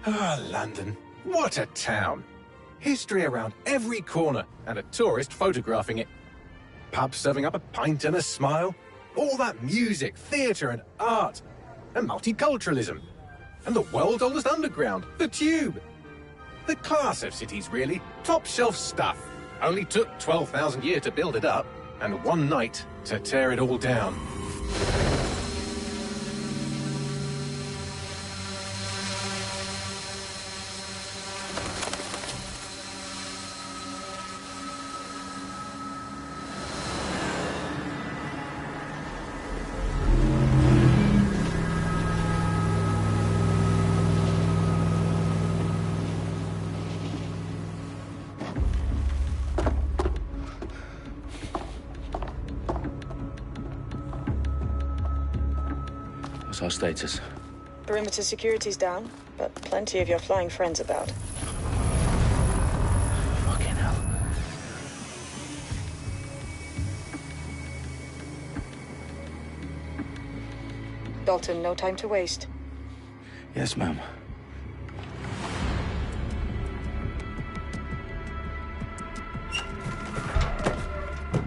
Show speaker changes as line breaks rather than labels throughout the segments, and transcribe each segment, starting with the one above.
Ah, London. What a town. History around every corner, and a tourist photographing it. Pubs serving up a pint and a smile. All that music, theatre and art. And multiculturalism. And the world's oldest underground, the Tube. The class of cities, really. Top shelf stuff. Only took 12,000 years to build it up, and one night to tear it all down.
What's our status?
Perimeter security's down, but plenty of your flying friends about.
Fucking hell.
Dalton, no time to waste.
Yes, ma'am.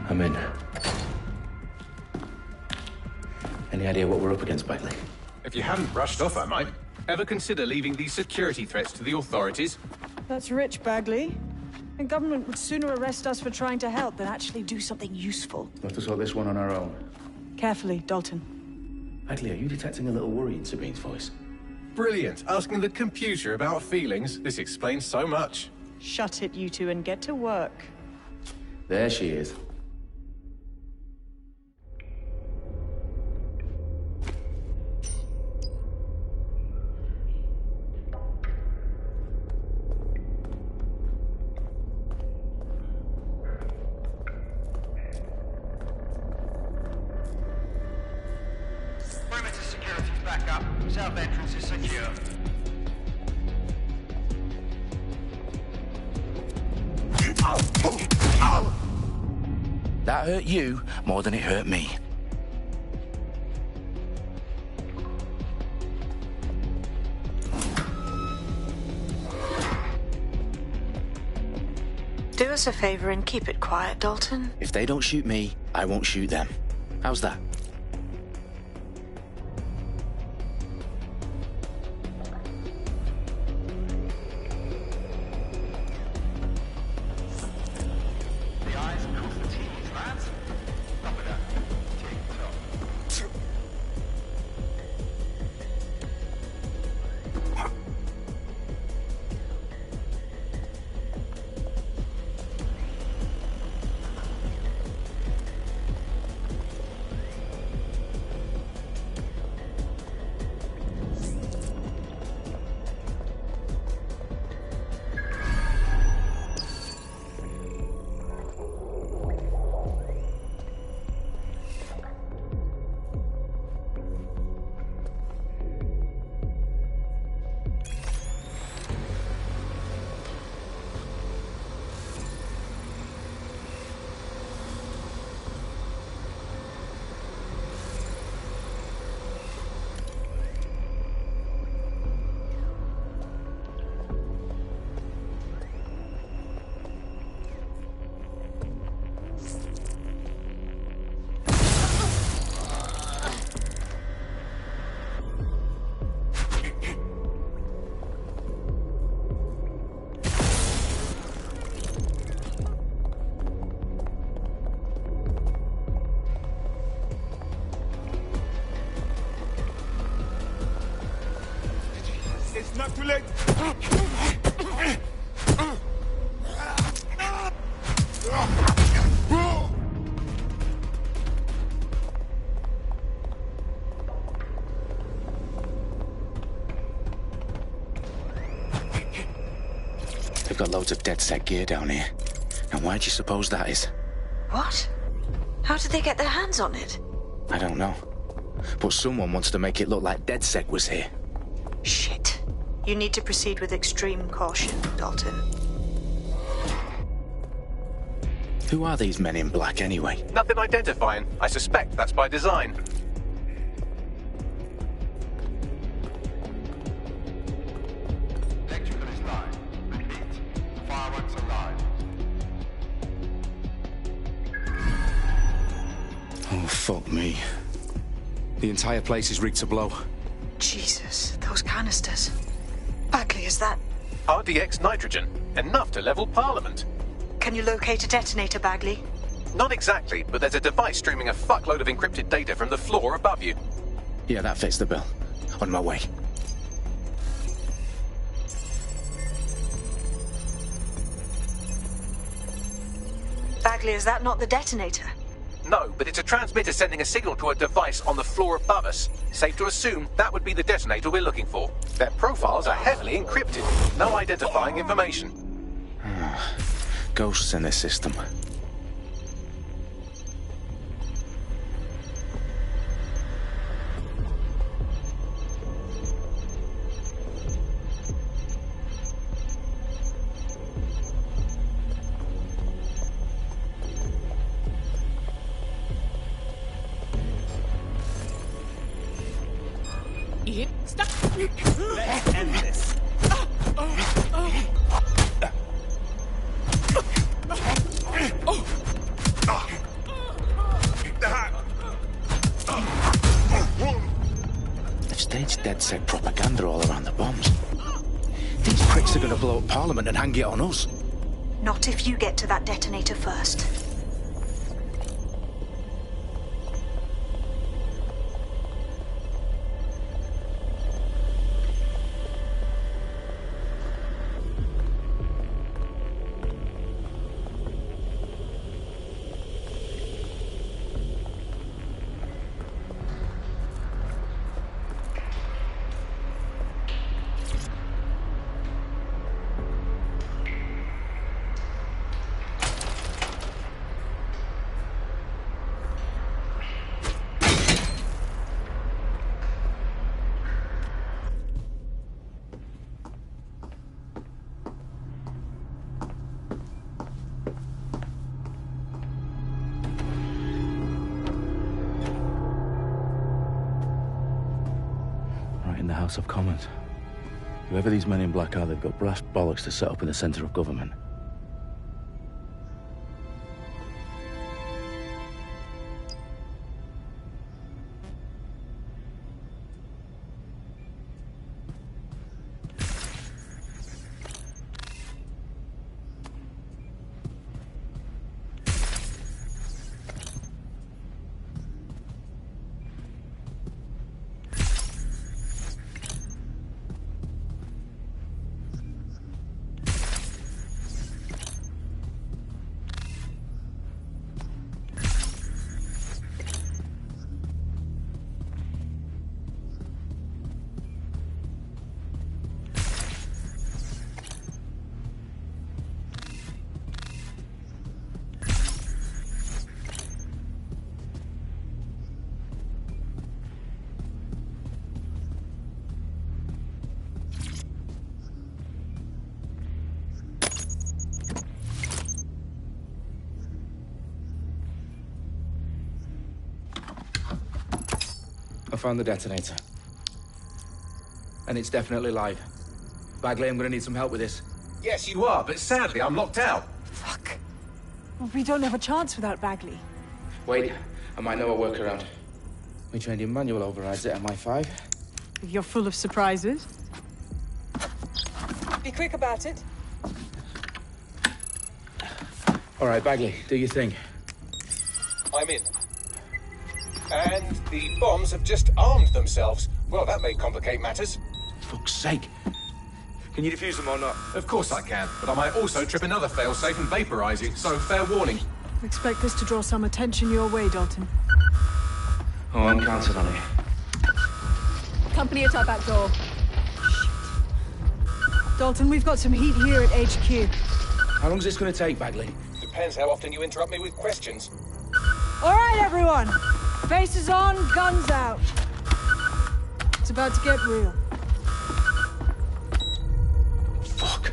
I'm in. Any idea what we're up against, Bagley?
If you hadn't brushed off, I might. Ever consider leaving these security threats to the authorities?
That's rich, Bagley. The government would sooner arrest us for trying to help than actually do something useful.
We'll have to sort this one on our own.
Carefully, Dalton.
Bagley, are you detecting a little worry in Sabine's voice?
Brilliant. Asking the computer about feelings. This explains so much.
Shut it, you two, and get to work.
There she is.
Perimeter security's back up. South entrance is secure.
That hurt you more than it hurt me.
Do us a favor and keep it quiet, Dalton.
If they don't shoot me, I won't shoot them. How's that?
The eyes across the T's, lads. Top of that. Tick-tock.
It's not too late.
They've got loads of DedSec gear down here. And why do you suppose that is?
What? How did they get their hands on it?
I don't know. But someone wants to make it look like DedSec was here.
Shit. You need to proceed with extreme caution, Dalton.
Who are these men in black anyway?
Nothing identifying. I suspect that's by design.
The entire place is rigged to blow.
Jesus, those canisters. Bagley, is that...
RDX nitrogen. Enough to level Parliament.
Can you locate a detonator, Bagley?
Not exactly, but there's a device streaming a fuckload of encrypted data from the floor above you.
Yeah, that fits the bill. On my way.
Bagley, is that not the detonator?
No, but it's a transmitter sending a signal to a device on the floor above us. Safe to assume that would be the detonator we're looking for. Their profiles are heavily encrypted. No identifying information.
Ghosts in this system.
Stop! Let's end this.
They've staged DedSec propaganda all around the bombs. These pricks are gonna blow up Parliament and hang it on us.
Not if you get to that detonator first.
In the House of Commons. Whoever these men in black are, they've got brass bollocks to set up in the centre of government.
I found the detonator. And it's definitely live. Bagley, I'm gonna need some help with this.
Yes, you are, but sadly I'm locked out.
Fuck. Well, we don't have a chance without Bagley.
Wait, I might know a workaround. We trained in manual overrides at MI5.
You're full of surprises. Be quick about it.
All right, Bagley, do your thing.
I'm in. And the bombs have just armed themselves. Well, that may complicate matters.
Fuck's sake.
Can you defuse them or not?
Of course I can, but I might also trip another failsafe and vaporize you, so fair warning.
Expect this to draw some attention your way, Dalton.
Oh, I'm counting on it.
Company at our back door. Shit. Dalton, we've got some heat here at HQ.
How long's this gonna take, Bagley?
Depends how often you interrupt me with questions.
All right, everyone. Faces on, guns out. It's about to get real.
Fuck.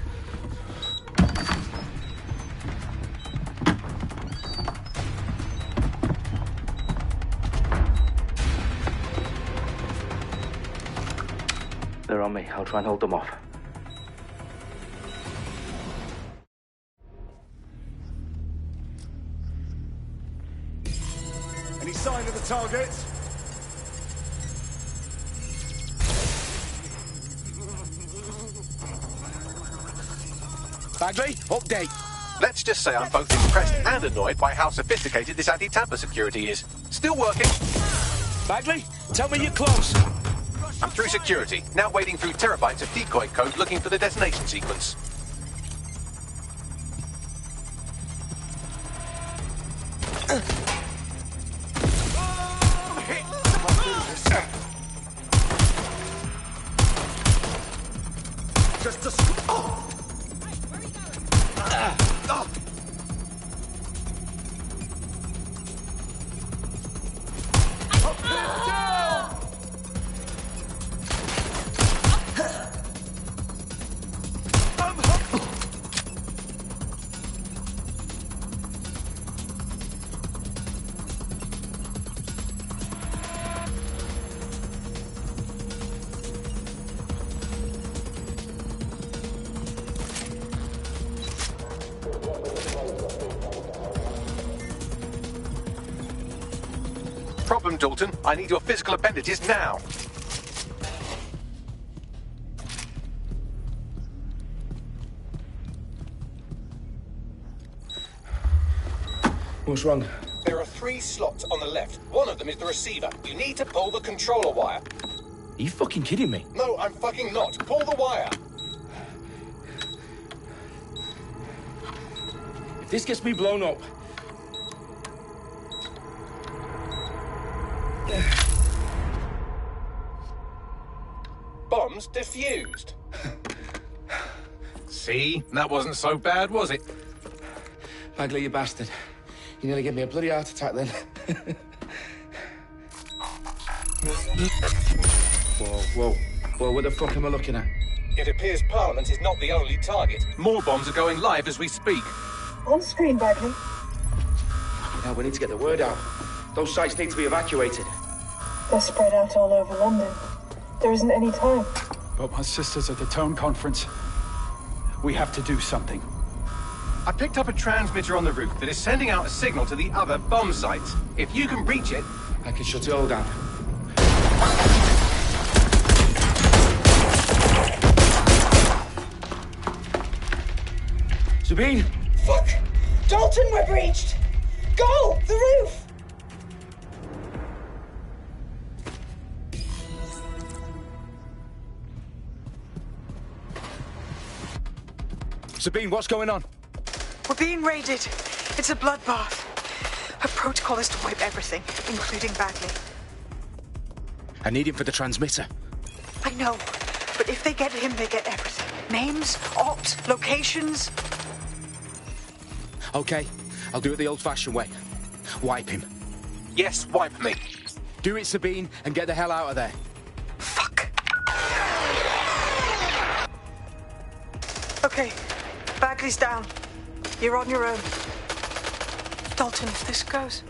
They're on me. I'll try and hold them off.
Any sign of the target?
Bagley, update.
Let's just say I'm both impressed and annoyed by how sophisticated this anti-tamper security is. Still working.
Bagley, tell me you're close.
I'm through security, now wading through terabytes of decoy code looking for the detonation sequence.
Just a
Problem, Dalton. I need your physical appendages now.
What's wrong?
There are 3 slots on the left. One of them is the receiver. You need to pull the controller wire.
Are you fucking kidding me?
No, I'm fucking not. Pull the wire.
If this gets me blown up...
Bombs defused. See? That wasn't so bad, was it?
Bagley, you bastard. You nearly gave me a bloody heart attack then. Whoa. What the fuck am I looking at?
It appears Parliament is not the only target. More bombs are going live as we speak.
On screen, Bagley.
Now we need to get the word out. Those sites need to be evacuated.
They're spread out all over London. There isn't any time.
But my sister's at the town conference. We have to do something.
I picked up a transmitter on the roof that is sending out a signal to the other bomb sites. If you can reach it...
I can shut it all down. Sabine!
Fuck! Dalton, we're breached! Go! The roof!
Sabine, what's going on?
We're being raided. It's a bloodbath. Her protocol is to wipe everything, including Bagley.
I need him for the transmitter.
I know, but if they get him, they get everything. Names, opt, locations.
Okay, I'll do it the old-fashioned way. Wipe him.
Yes, wipe me.
Do it, Sabine, and get the hell out of there.
Fuck. Okay, Bagley's down. You're on your own. Dalton, if this goes...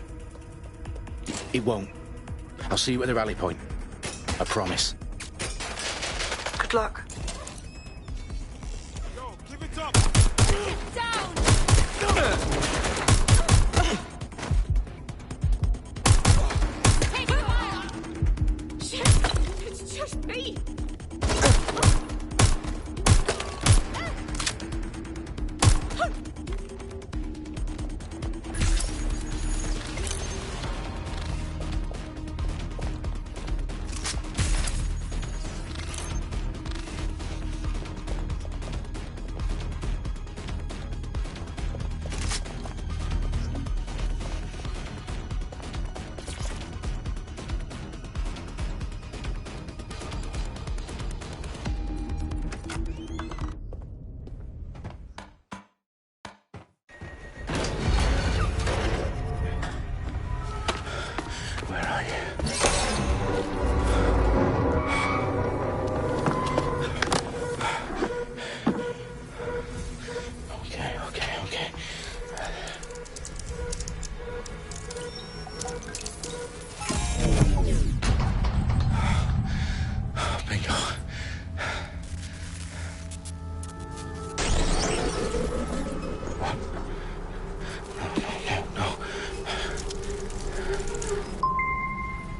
It won't. I'll see you at the rally point. I promise.
Good luck.
Yo, keep it up.
Hey, fire! Shit! It's just me!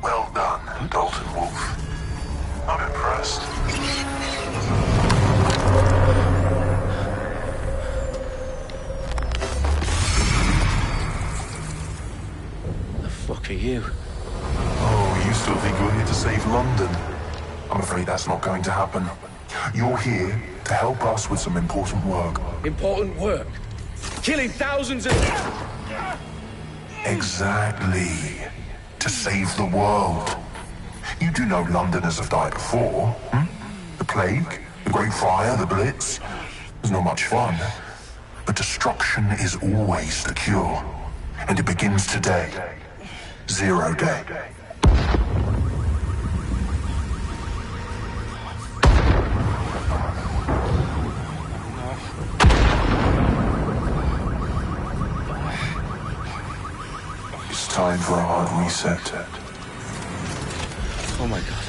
Well done, Dalton Wolf. I'm impressed. save London. I'm afraid that's not going to happen. You're here to help us with some important work.
Important work? Killing thousands of...
Exactly. To save the world. You do know Londoners have died before, hmm? The plague, the Great Fire, the Blitz. It's not much fun. But destruction is always the cure. And it begins today. Zero Day. It's time for a hard reset.
Oh my God.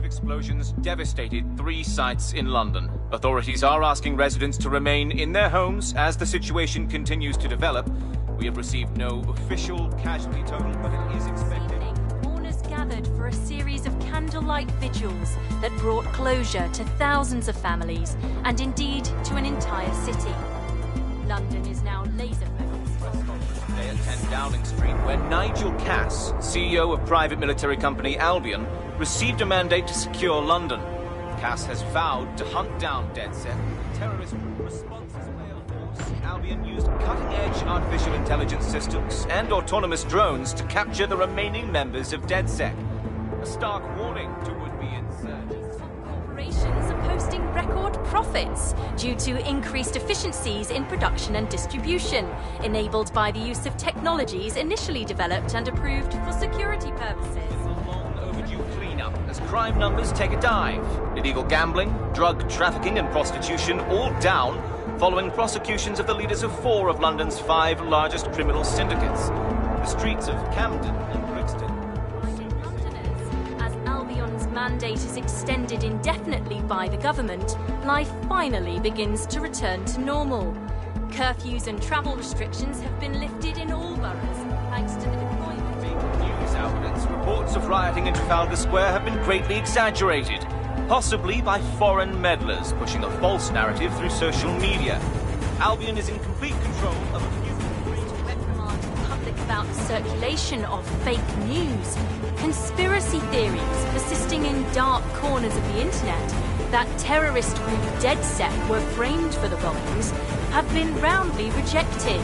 Explosions devastated 3 sites in London. Authorities are asking residents to remain in their homes as the situation continues to develop. We have received no official casualty total, but it is expected.
Mourners gathered for a series of candlelight vigils that brought closure to thousands of families and indeed to an entire city. London is now laser-focused.
Today at 10 Downing Street, where Nigel Cass, CEO of private military company Albion, received a mandate to secure London. Cass has vowed to hunt down DedSec. Terrorist response as a mail force. Albion used cutting-edge artificial intelligence systems and autonomous drones to capture the remaining members of DedSec. A stark warning to would-be insurgents.
Corporations are posting record profits due to increased efficiencies in production and distribution, enabled by the use of technologies initially developed and approved for security purposes.
As crime numbers take a dive. Illegal gambling, drug trafficking and prostitution all down following prosecutions of the leaders of 4 of London's 5 largest criminal syndicates. The streets of Camden and Brixton.
Londoners, as Albion's mandate is extended indefinitely by the government, life finally begins to return to normal. Curfews and travel restrictions have been lifted in all boroughs, thanks to the deployment.
News outlets, reports of rioting in Trafalgar Square have been greatly exaggerated, possibly by foreign meddlers pushing a false narrative through social media. Albion is in complete control of a few
reprimand the public about the circulation of fake news, conspiracy theories persisting in dark corners of the internet that terrorist group DedSec were framed for the bombings have been roundly rejected.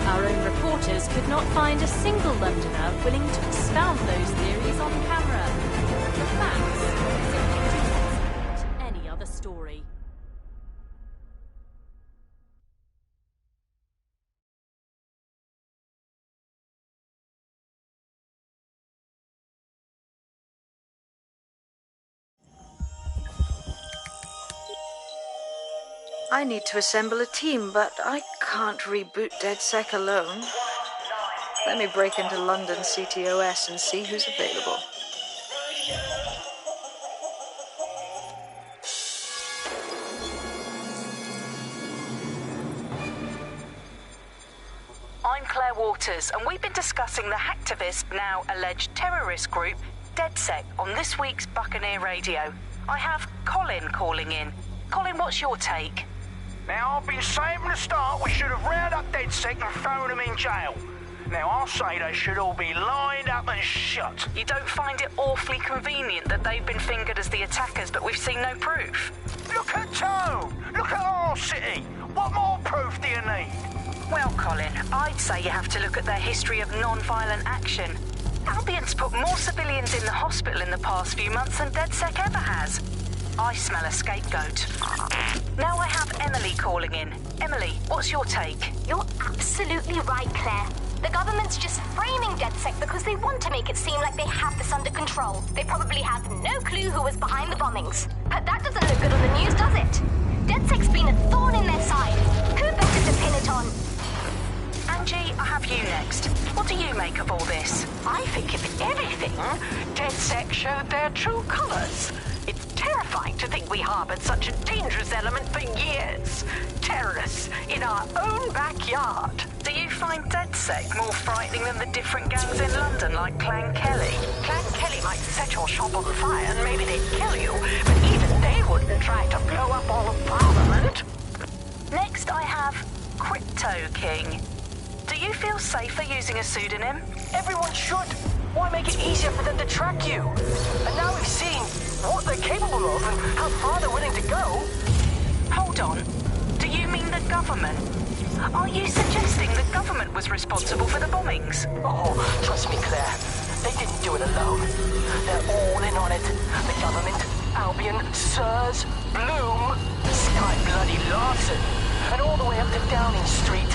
Our own reporters could not find a single Londoner willing to expound those theories on camera. The facts simply don't any other story.
I need to assemble a team, but I can't reboot DedSec alone. Let me break into London CTOS and see who's available.
I'm Claire Waters, and we've been discussing the hacktivist, now alleged terrorist group, DedSec, on this week's Buccaneer Radio. I have Colin calling in. Colin, what's your take?
Now, I've been saying from the start we should have rounded up DedSec and thrown them in jail. Now, I'll say they should all be lined up and shot.
You don't find it awfully convenient that they've been fingered as the attackers, but we've seen no proof?
Look at Tone! Look at our city! What more proof do you need?
Well, Colin, I'd say you have to look at their history of non-violent action. Albion's put more civilians in the hospital in the past few months than DedSec ever has. I smell a scapegoat. Now I have Emily calling in. Emily, what's your take?
You're absolutely right, Claire. The government's just framing DedSec because they want to make it seem like they have this under control. They probably have no clue who was behind the bombings. But that doesn't look good on the news, does it? DedSec's been a thorn in their side. Who better to pin it on?
Angie, I have you next. What do you make of all this?
I think, if anything, DedSec showed their true colours. It's terrifying to think we harboured such a dangerous element for years. Terrorists in our own backyard.
Do you find DedSec more frightening than the different gangs in London, like Clan Kelly?
Clan Kelly might set your shop on fire and maybe they'd kill
Tito King. Do you feel safer using a pseudonym?
Everyone should. Why make it easier for them to track you? And now we've seen what they're capable of and how far they're willing to go.
Hold on. Do you mean the government? Are you suggesting the government was responsible for the bombings?
Oh, trust me, Claire. They didn't do it alone. They're all in on it. The government, Albion, SIRS, Bloom, Sky Bloody Larson, and all the way up to Downing Street.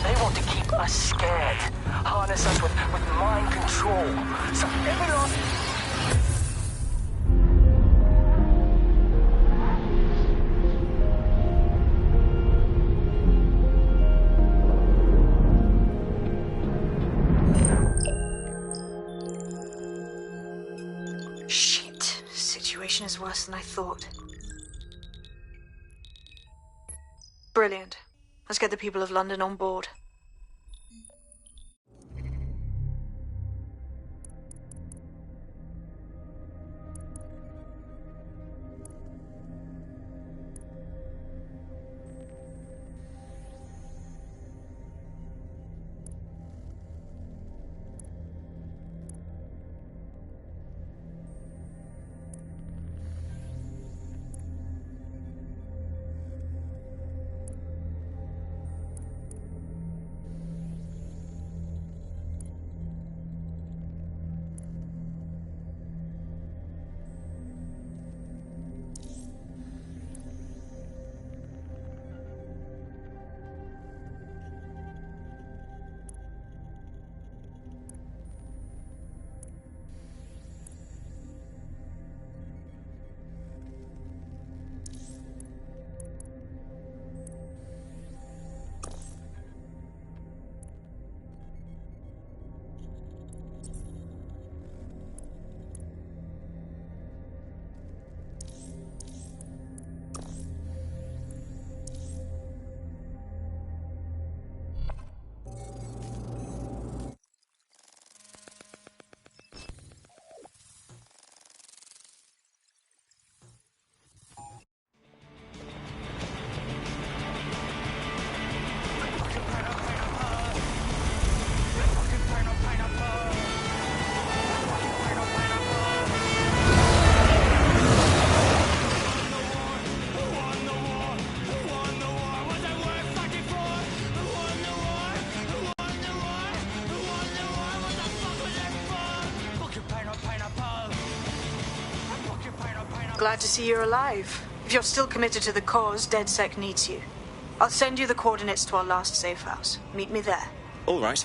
They want to keep us scared. Harness us with mind control. So every last...
Shit. Situation is worse than I thought. Brilliant. Let's get the people of London on board. Glad to see you're alive. If you're still committed to the cause, DedSec needs you. I'll send you the coordinates to our last safe house. Meet me there.
All right.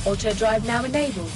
Auto drive now enabled.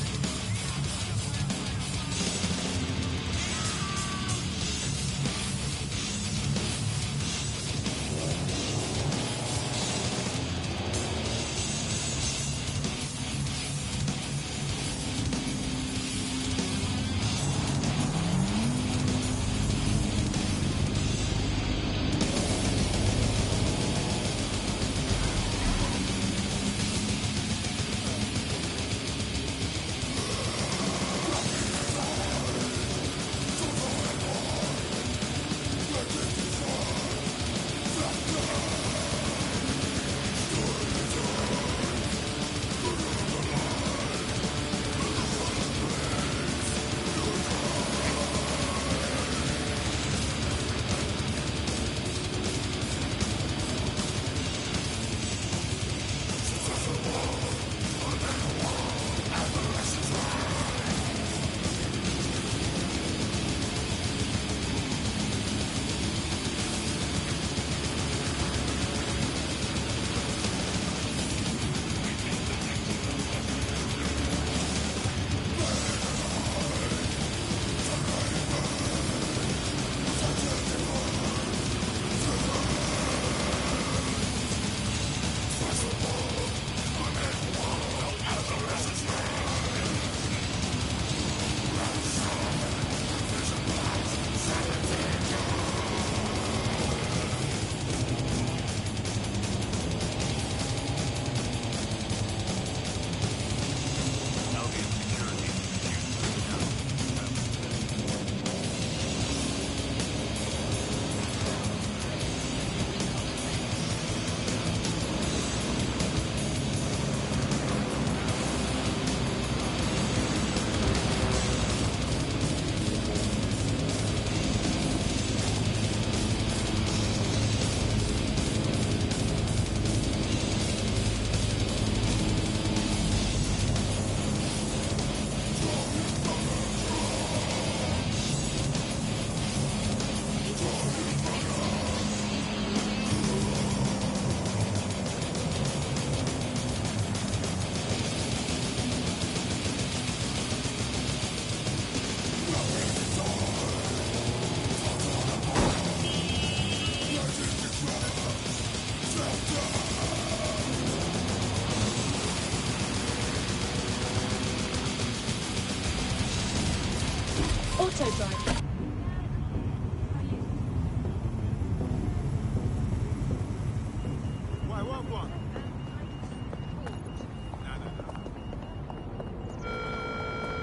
Auto drive.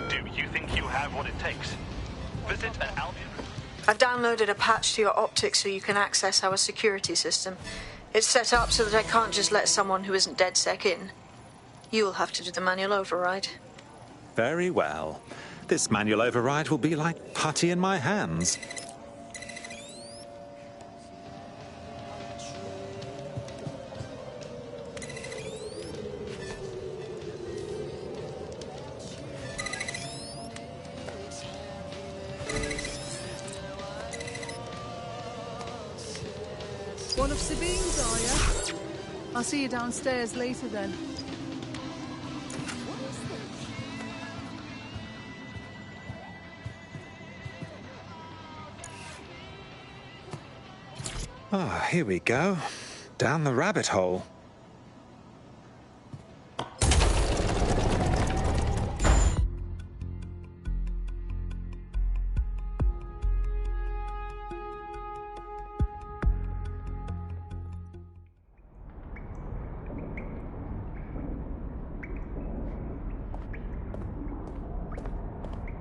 Do you think you have what it takes? Visit an Albion.
I've downloaded a patch to your optics so you can access our security system. It's set up so that I can't just let someone who isn't DedSec in. You'll have to do the manual override.
Very well. This manual override will be like putty in my hands.
One of Sabine's, are you? I'll see you downstairs later then.
Ah, here we go. Down the rabbit hole.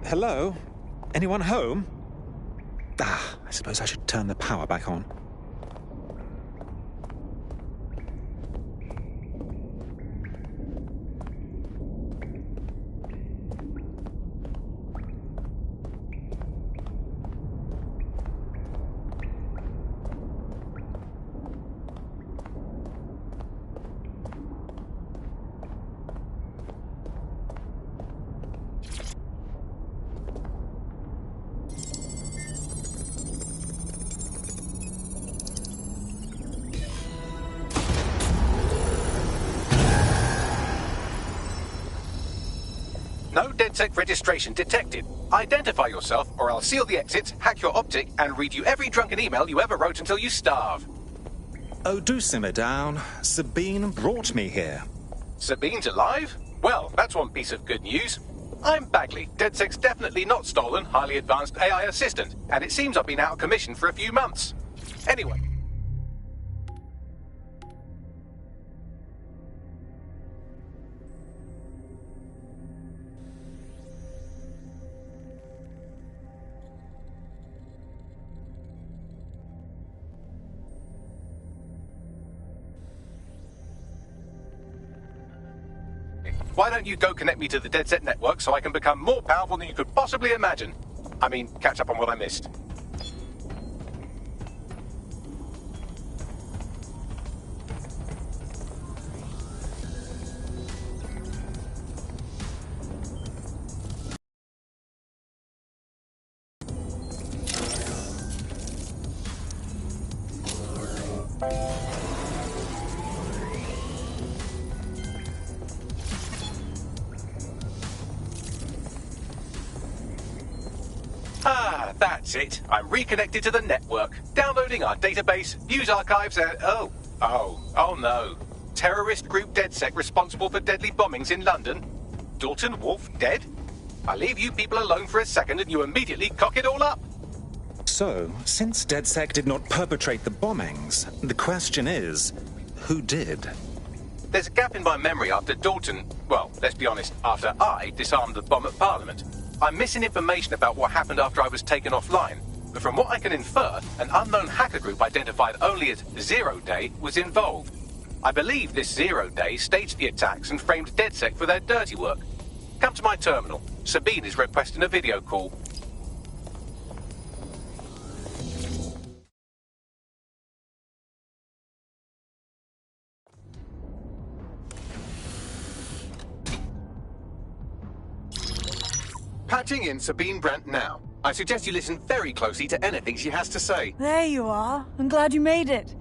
Hello? Anyone home? Ah, I suppose I should turn the power back on.
No DedSec registration detected. Identify yourself, or I'll seal the exits, hack your optic, and read you every drunken email you ever wrote until you starve.
Oh, do simmer down. Sabine brought me here.
Sabine's alive? Well, that's one piece of good news. I'm Bagley, DedSec's definitely not stolen, highly advanced AI assistant, and it seems I've been out of commission for a few months. Anyway. Why don't you go connect me to the DedSec network so I can become more powerful than you could possibly imagine? I mean, catch up on what I missed. Ah, that's it. I'm reconnected to the network, downloading our database, news archives, and oh no. Terrorist group DedSec responsible for deadly bombings in London? Dalton Wolf dead? I leave you people alone for a second and you immediately cock it all up.
So, since DedSec did not perpetrate the bombings, the question is, who did?
There's a gap in my memory after Dalton, well, let's be honest, after I disarmed the bomb at Parliament. I'm missing information about what happened after I was taken offline, but from what I can infer, an unknown hacker group identified only as Zero Day was involved. I believe this Zero Day staged the attacks and framed DedSec for their dirty work. Come to my terminal. Sabine is requesting a video call. Patching in Sabine Brandt now. I suggest you listen very closely to anything she has to say.
There you are. I'm glad you made it.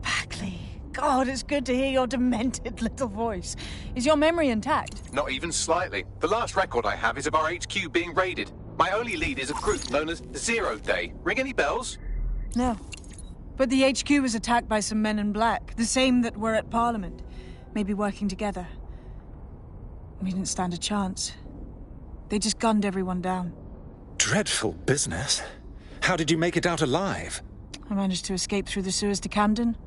Bagley, God, it's good to hear your demented little voice. Is your memory intact?
Not even slightly. The last record I have is of our HQ being raided. My only lead is a group known as Zero Day. Ring any bells?
No. But the HQ was attacked by some men in black, the same that were at Parliament. Maybe working together. We didn't stand a chance. They just gunned everyone down.
Dreadful business. How did you make it out alive?
I managed to escape through the sewers to Camden.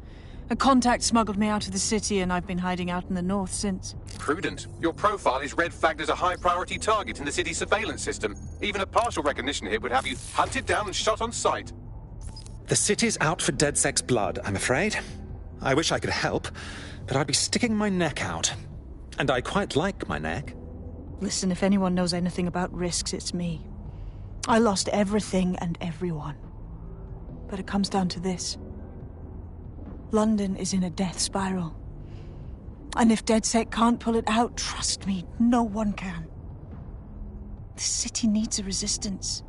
A contact smuggled me out of the city, and I've been hiding out in the north since.
Prudent. Your profile is red flagged as a high-priority target in the city's surveillance system. Even a partial recognition hit would have you hunted down and shot on sight.
The city's out for DedSec's blood, I'm afraid. I wish I could help, but I'd be sticking my neck out. And I quite like my neck.
Listen, if anyone knows anything about risks, it's me. I lost everything and everyone. But it comes down to this. London is in a death spiral. And if DedSec can't pull it out, trust me, no one can. The city needs a resistance.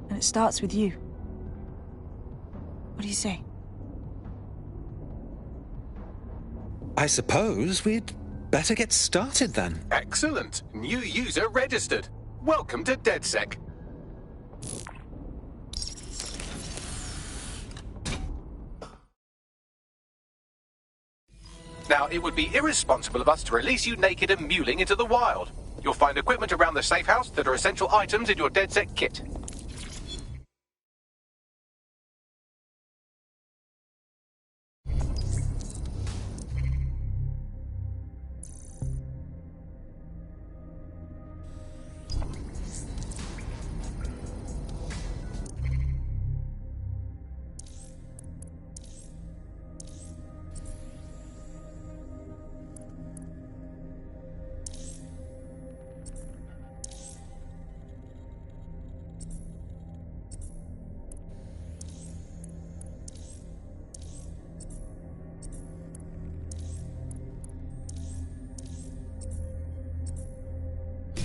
And it starts with you. What do you say?
I suppose we'd better get started then.
Excellent. New user registered. Welcome to DedSec. Now, it would be irresponsible of us to release you naked and mewling into the wild. You'll find equipment around the safe house that are essential items in your DedSec kit.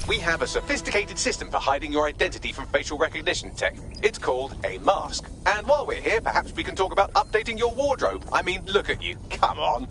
We have a sophisticated system for hiding your identity from facial recognition tech. It's called a mask. And while we're here, perhaps we can talk about updating your wardrobe. I mean, look at you. Come on.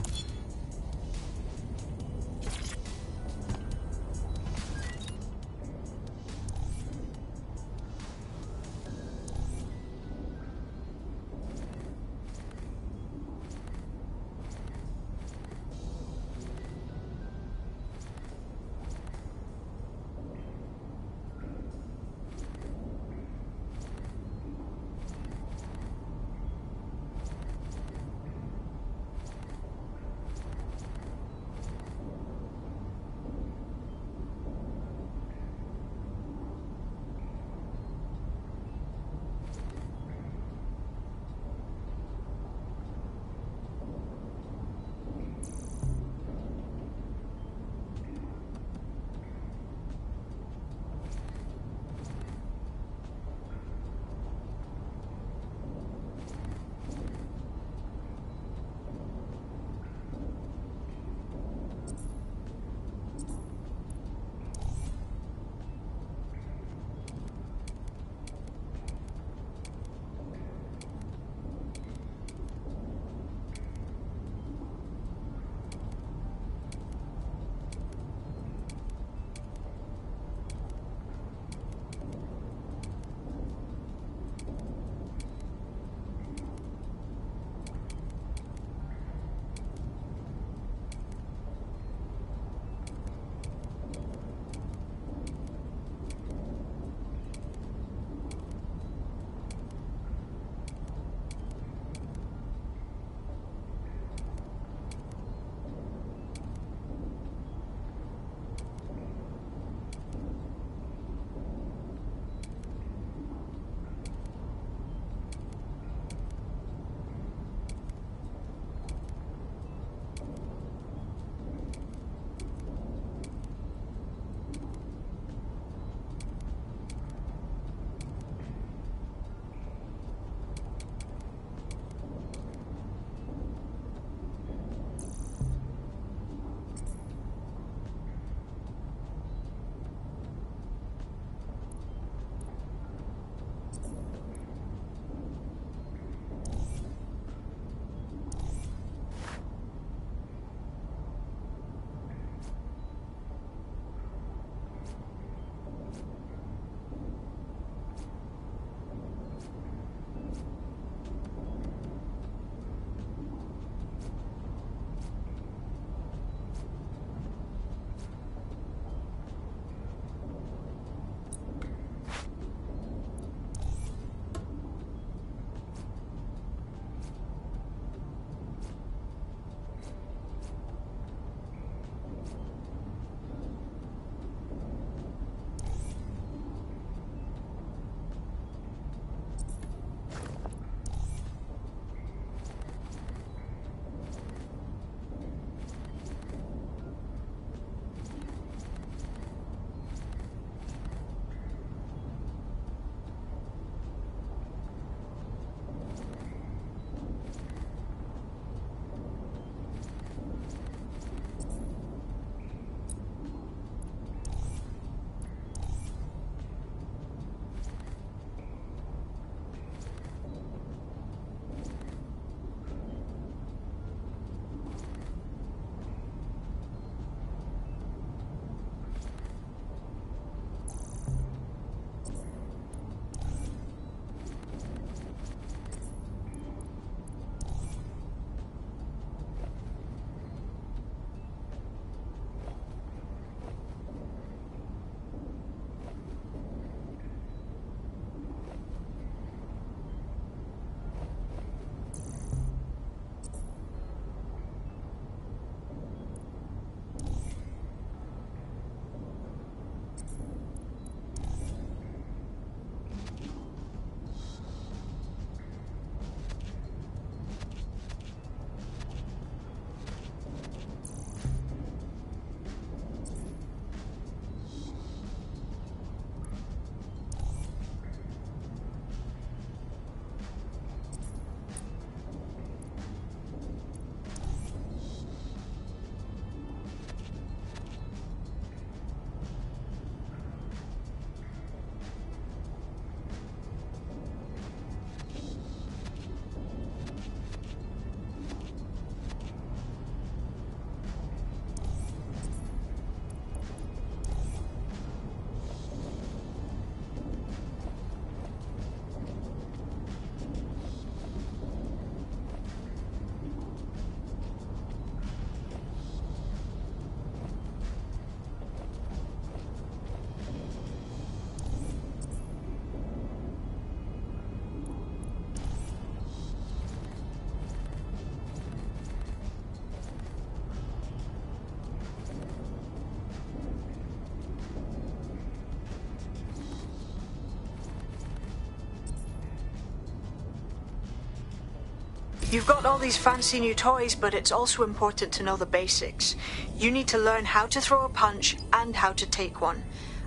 You've got all these fancy new toys, but it's also important to know the basics. You need to learn how to throw a punch and how to take one.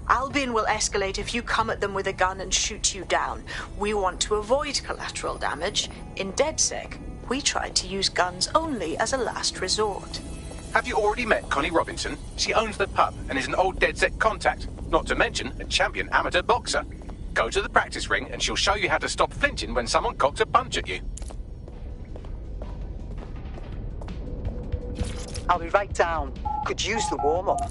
Albion will escalate if you come at them with a gun and shoot you down. We want to avoid collateral damage. In DedSec, we tried to use guns only as a last resort.
Have you already met Connie Robinson? She owns the pub and is an old DedSec contact, not to mention a champion amateur boxer. Go to the practice ring and she'll show you how to stop flinching when someone cocks a punch at you.
I'll be right down. Could use the warm-up.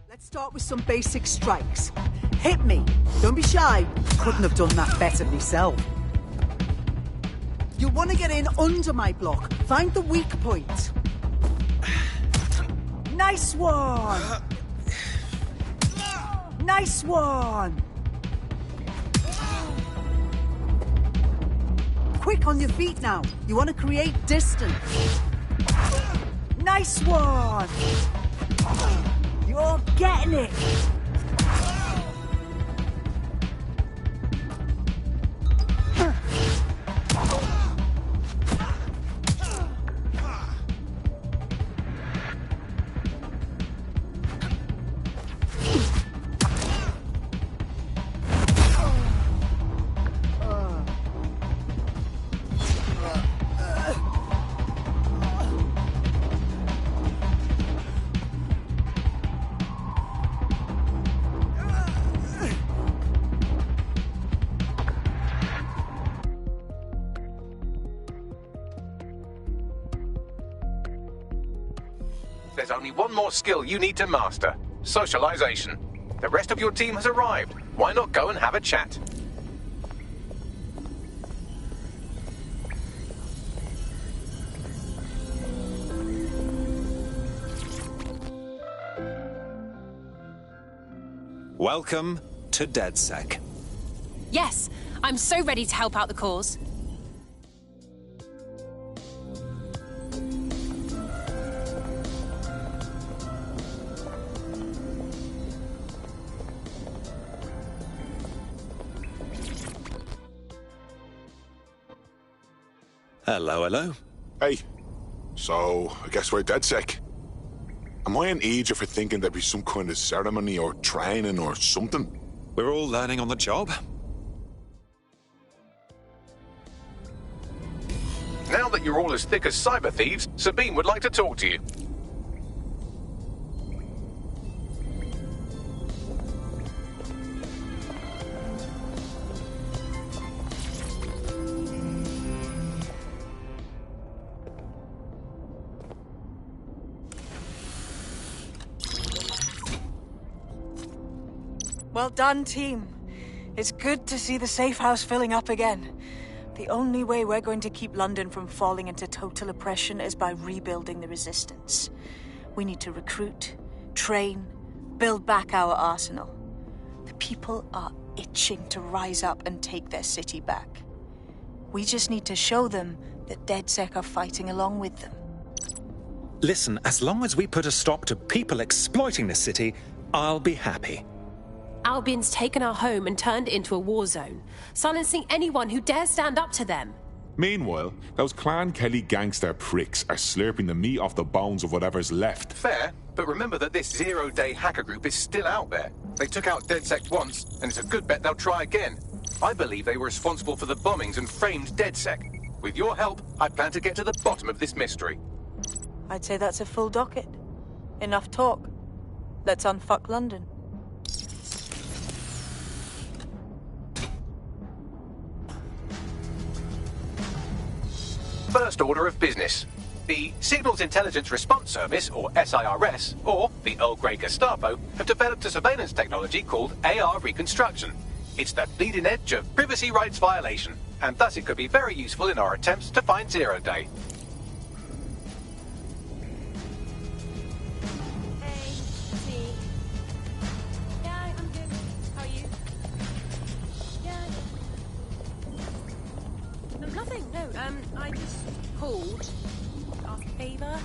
Let's start with some basic strikes. Hit me. Don't be shy. Couldn't have done that better myself. You'll want to get in under my block. Find the weak point. Nice one. Nice one. Quick on your feet now. You want to create distance. Nice one. You're getting it.
There's only one more skill you need to master. Socialization. The rest of your team has arrived. Why not go and have a chat?
Welcome to DedSec.
Yes, I'm so ready to help out the cause.
Hello, hello.
Hey. So, I guess we're DedSec. Am I an idiot for thinking there'd be some kind of ceremony or training or something?
We're all learning on the job.
Now that you're all as thick as cyber thieves, Sabine would like to talk to you.
Well done, team. It's good to see the safe house filling up again. The only way we're going to keep London from falling into total oppression is by rebuilding the resistance. We need to recruit, train, build back our arsenal. The people are itching to rise up and take their city back. We just need to show them that DedSec are fighting along with them.
Listen, as long as we put a stop to people exploiting this city, I'll be happy.
Albion's taken our home and turned it into a war zone, silencing anyone who dares stand up to them.
Meanwhile, those Clan Kelly gangster pricks are slurping the meat off the bones of whatever's left.
Fair, but remember that this zero-day hacker group is still out there. They took out DedSec once, and it's a good bet they'll try again. I believe they were responsible for the bombings and framed DedSec. With your help, I plan to get to the bottom of this mystery.
I'd say that's a full docket. Enough talk. Let's unfuck London.
First order of business. The Signals Intelligence Response Service, or SIRS, or the Earl Grey Gestapo, have developed a surveillance technology called AR Reconstruction. It's the bleeding edge of privacy rights violation, and thus it could be very useful in our attempts to find Zero Day.
Nothing, no, I just called. Ask a favour.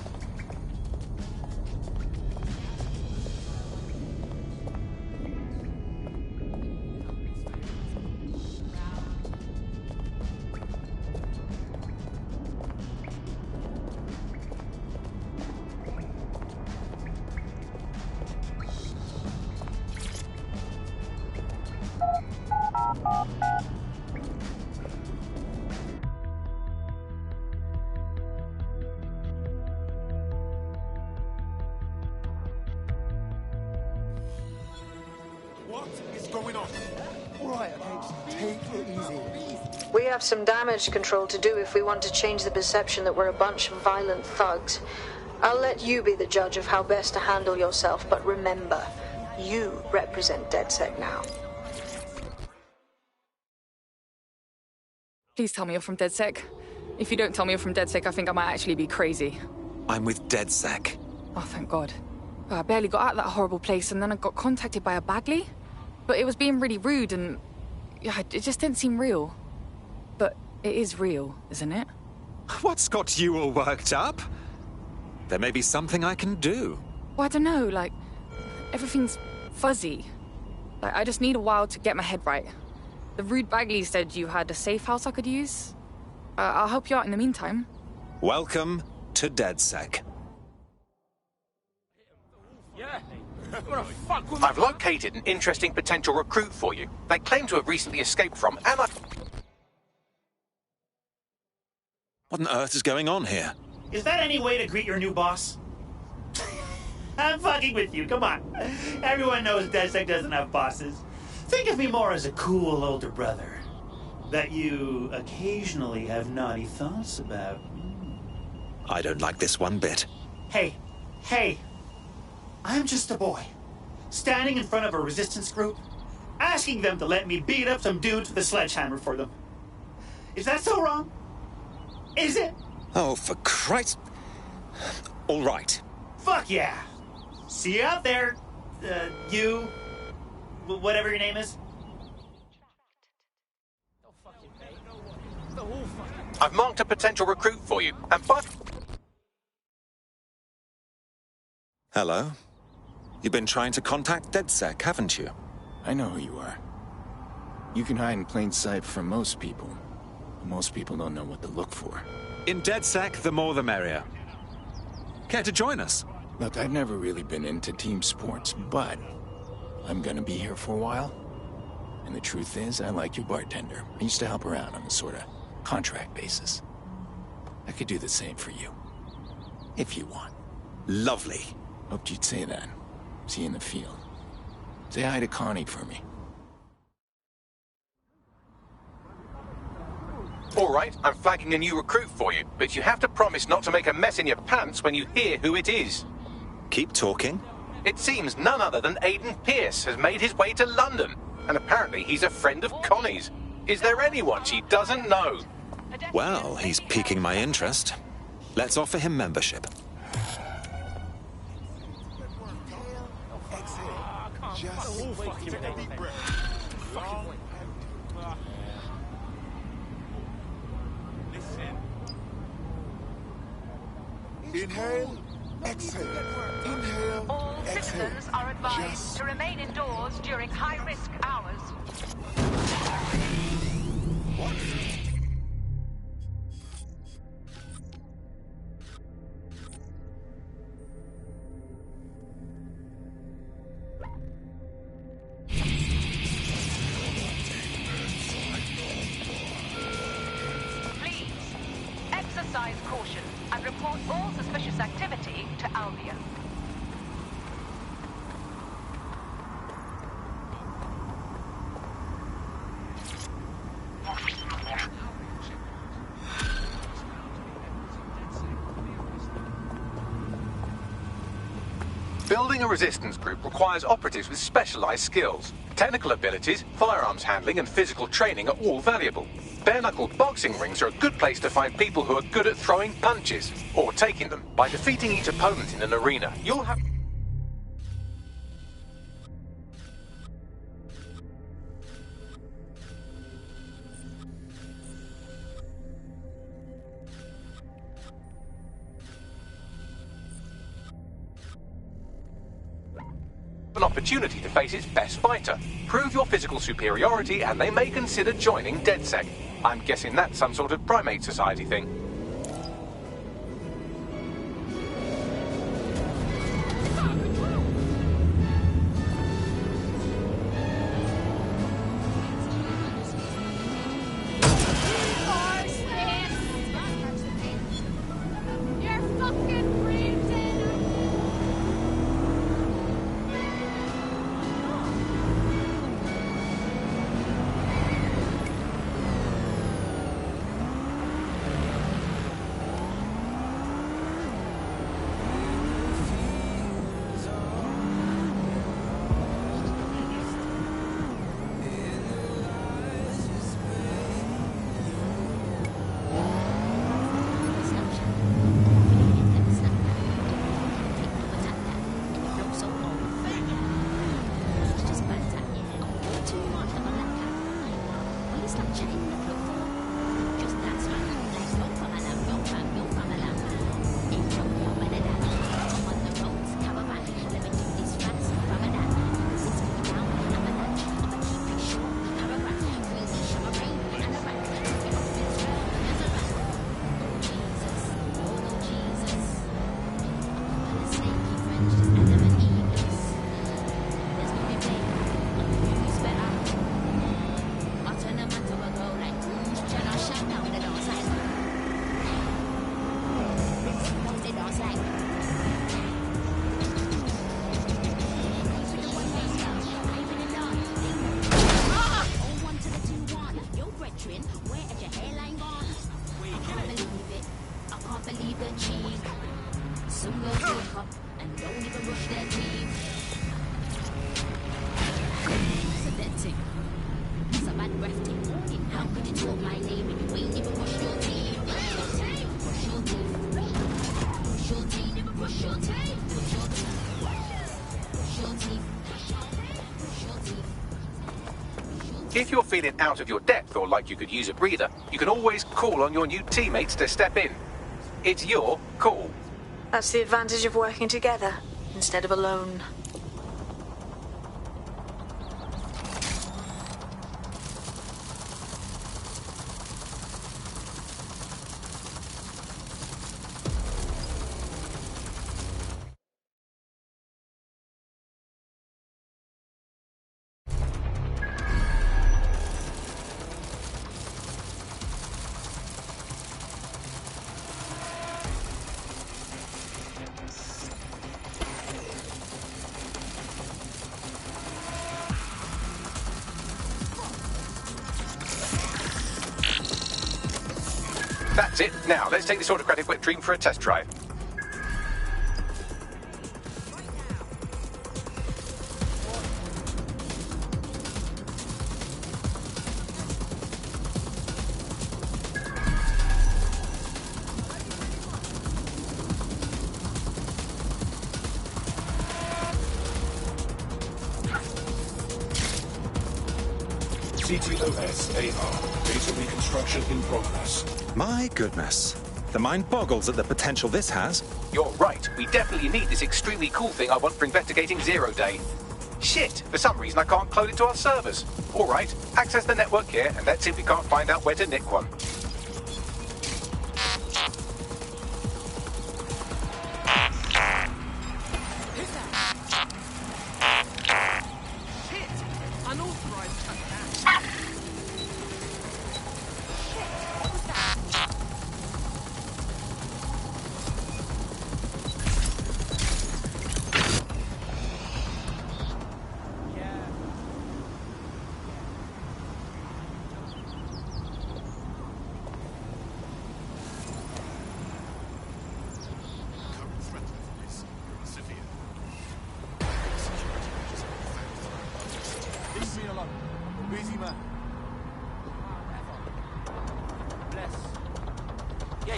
What is going on?
All right, okay, just take it easy.
We have some damage control to do if we want to change the perception that we're a bunch of violent thugs. I'll let you be the judge of how best to handle yourself, but remember, you represent DedSec now.
Please tell me you're from DedSec. If you don't tell me you're from DedSec, I think I might actually be crazy.
I'm with DedSec.
Oh, thank God. I barely got out of that horrible place, and then I got contacted by a Bagley. But it was being really rude, and yeah, it just didn't seem real. But it is real, isn't it?
What's got you all worked up? There may be something I can do.
Well, I don't know, like, everything's fuzzy. Like, I just need a while to get my head right. The rude Bagley said you had a safe house I could use. I'll help you out in the meantime.
Welcome to DedSec.
I've located an interesting potential recruit for you. They claim to have recently escaped from, and
What on earth is going on here?
Is that any way to greet your new boss? I'm fucking with you, come on. Everyone knows DedSec doesn't have bosses. Think of me more as a cool older brother that you occasionally have naughty thoughts about.
I don't like this one bit.
Hey, I'm just a boy, standing in front of a resistance group, asking them to let me beat up some dudes with a sledgehammer for them. Is that so wrong? Is it?
Oh, for Christ. All right.
Fuck yeah. See you out there, you, whatever your name is.
I've marked a potential recruit for you, and
Hello? You've been trying to contact DedSec, haven't you?
I know who you are. You can hide in plain sight from most people, but most people don't know what to look for.
In DedSec, the more the merrier. Care to join us?
Look, I've never really been into team sports, but I'm gonna be here for a while. And the truth is, I like your bartender. I used to help her out on a sort of contract basis. I could do the same for you. If you want.
Lovely.
Hoped you'd say that. See you in the field. Say hi to Connie for me.
all right, I'm flagging a new recruit for you, but you have to promise not to make a mess in your pants when you hear who it is.
Keep talking.
It seems none other than Aiden Pierce has made his way to London, and apparently he's a friend of Connie's. Is there anyone she doesn't know?
Well, he's piquing my interest. Let's offer him membership.
Inhale, exhale. Inhale,
All
exhale.
citizens are advised to remain indoors during high-risk hours. Please, exercise caution and report all suspicious activity to Albion.
Building a resistance group requires operatives with specialized skills. Technical abilities, firearms handling, and physical training are all valuable. Bare-knuckle boxing rings are a good place to find people who are good at throwing punches, or taking them. By defeating each opponent in an arena, you'll have... an opportunity to face its best fighter. Prove your physical superiority and they may consider joining DedSec. I'm guessing that's some sort of primate society thing.
believe the cheek. Some girls wake up and don't even brush their teeth. It's a dead thing. It's a bad breath thing. How could you talk my name and you ain't even brush your teeth? Brush your teeth. Brush your teeth. Brush your teeth. Never brush your teeth. Brush your teeth. Brush your teeth. Brush your teeth.
If you're feeling out of your depth or like you could use a breather, you can always call on your new teammates to step in. It's your call.
That's the advantage of working together instead of alone.
That's it. Now, let's take this autocratic wet dream for a test drive.
CTOS AR. Data reconstruction in progress.
My goodness. The mind boggles at the potential this has.
You're right. We definitely need this extremely cool thing I want for investigating Zero Day. Shit! For some reason I can't clone it to our servers. Alright, access the network here and let's see if we can't find out where to nick one.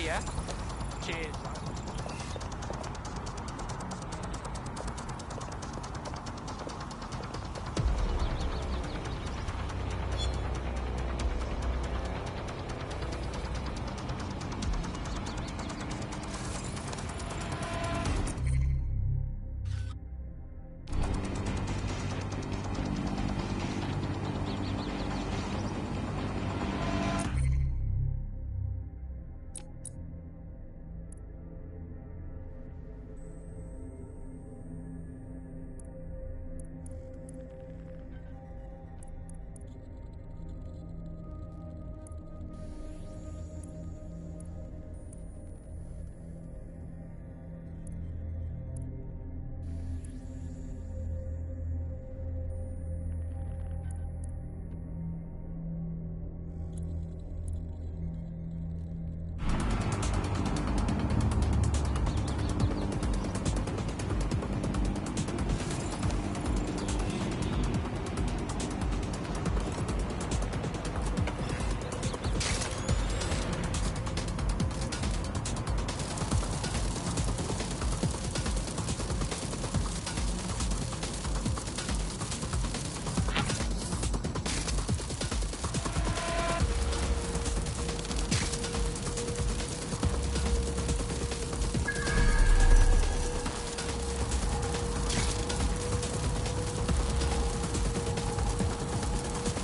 Yeah. Cheers.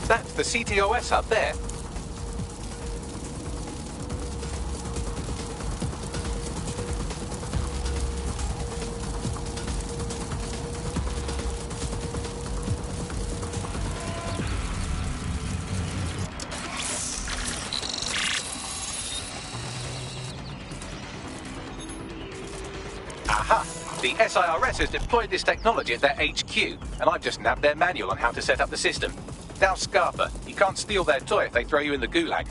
That's the CTOS up there. Aha! The SIRS has deployed this technology at their HQ, and I've just nabbed their manual on how to set up the system. Now, Scarpa, you can't steal their toy if they throw you in the gulag.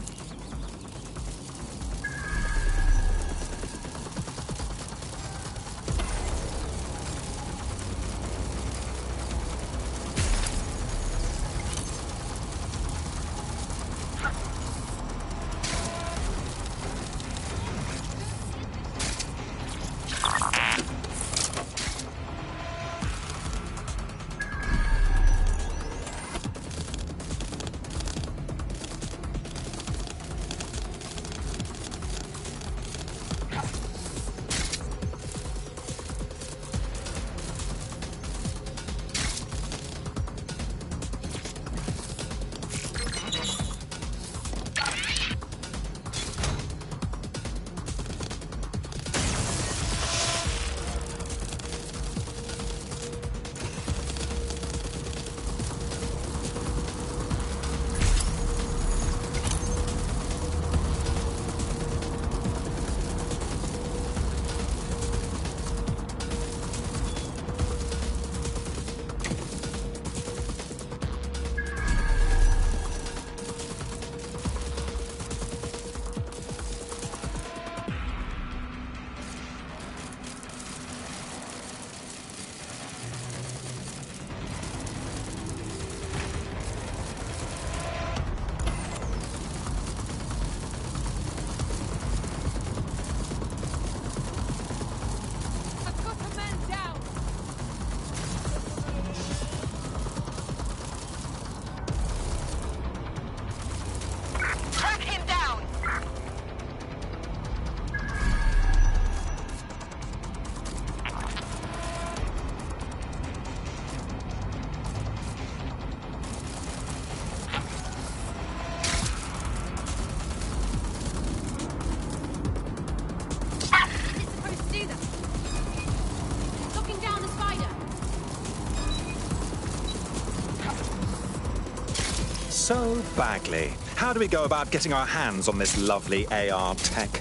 So, Bagley, how do we go about getting our hands on this lovely AR tech?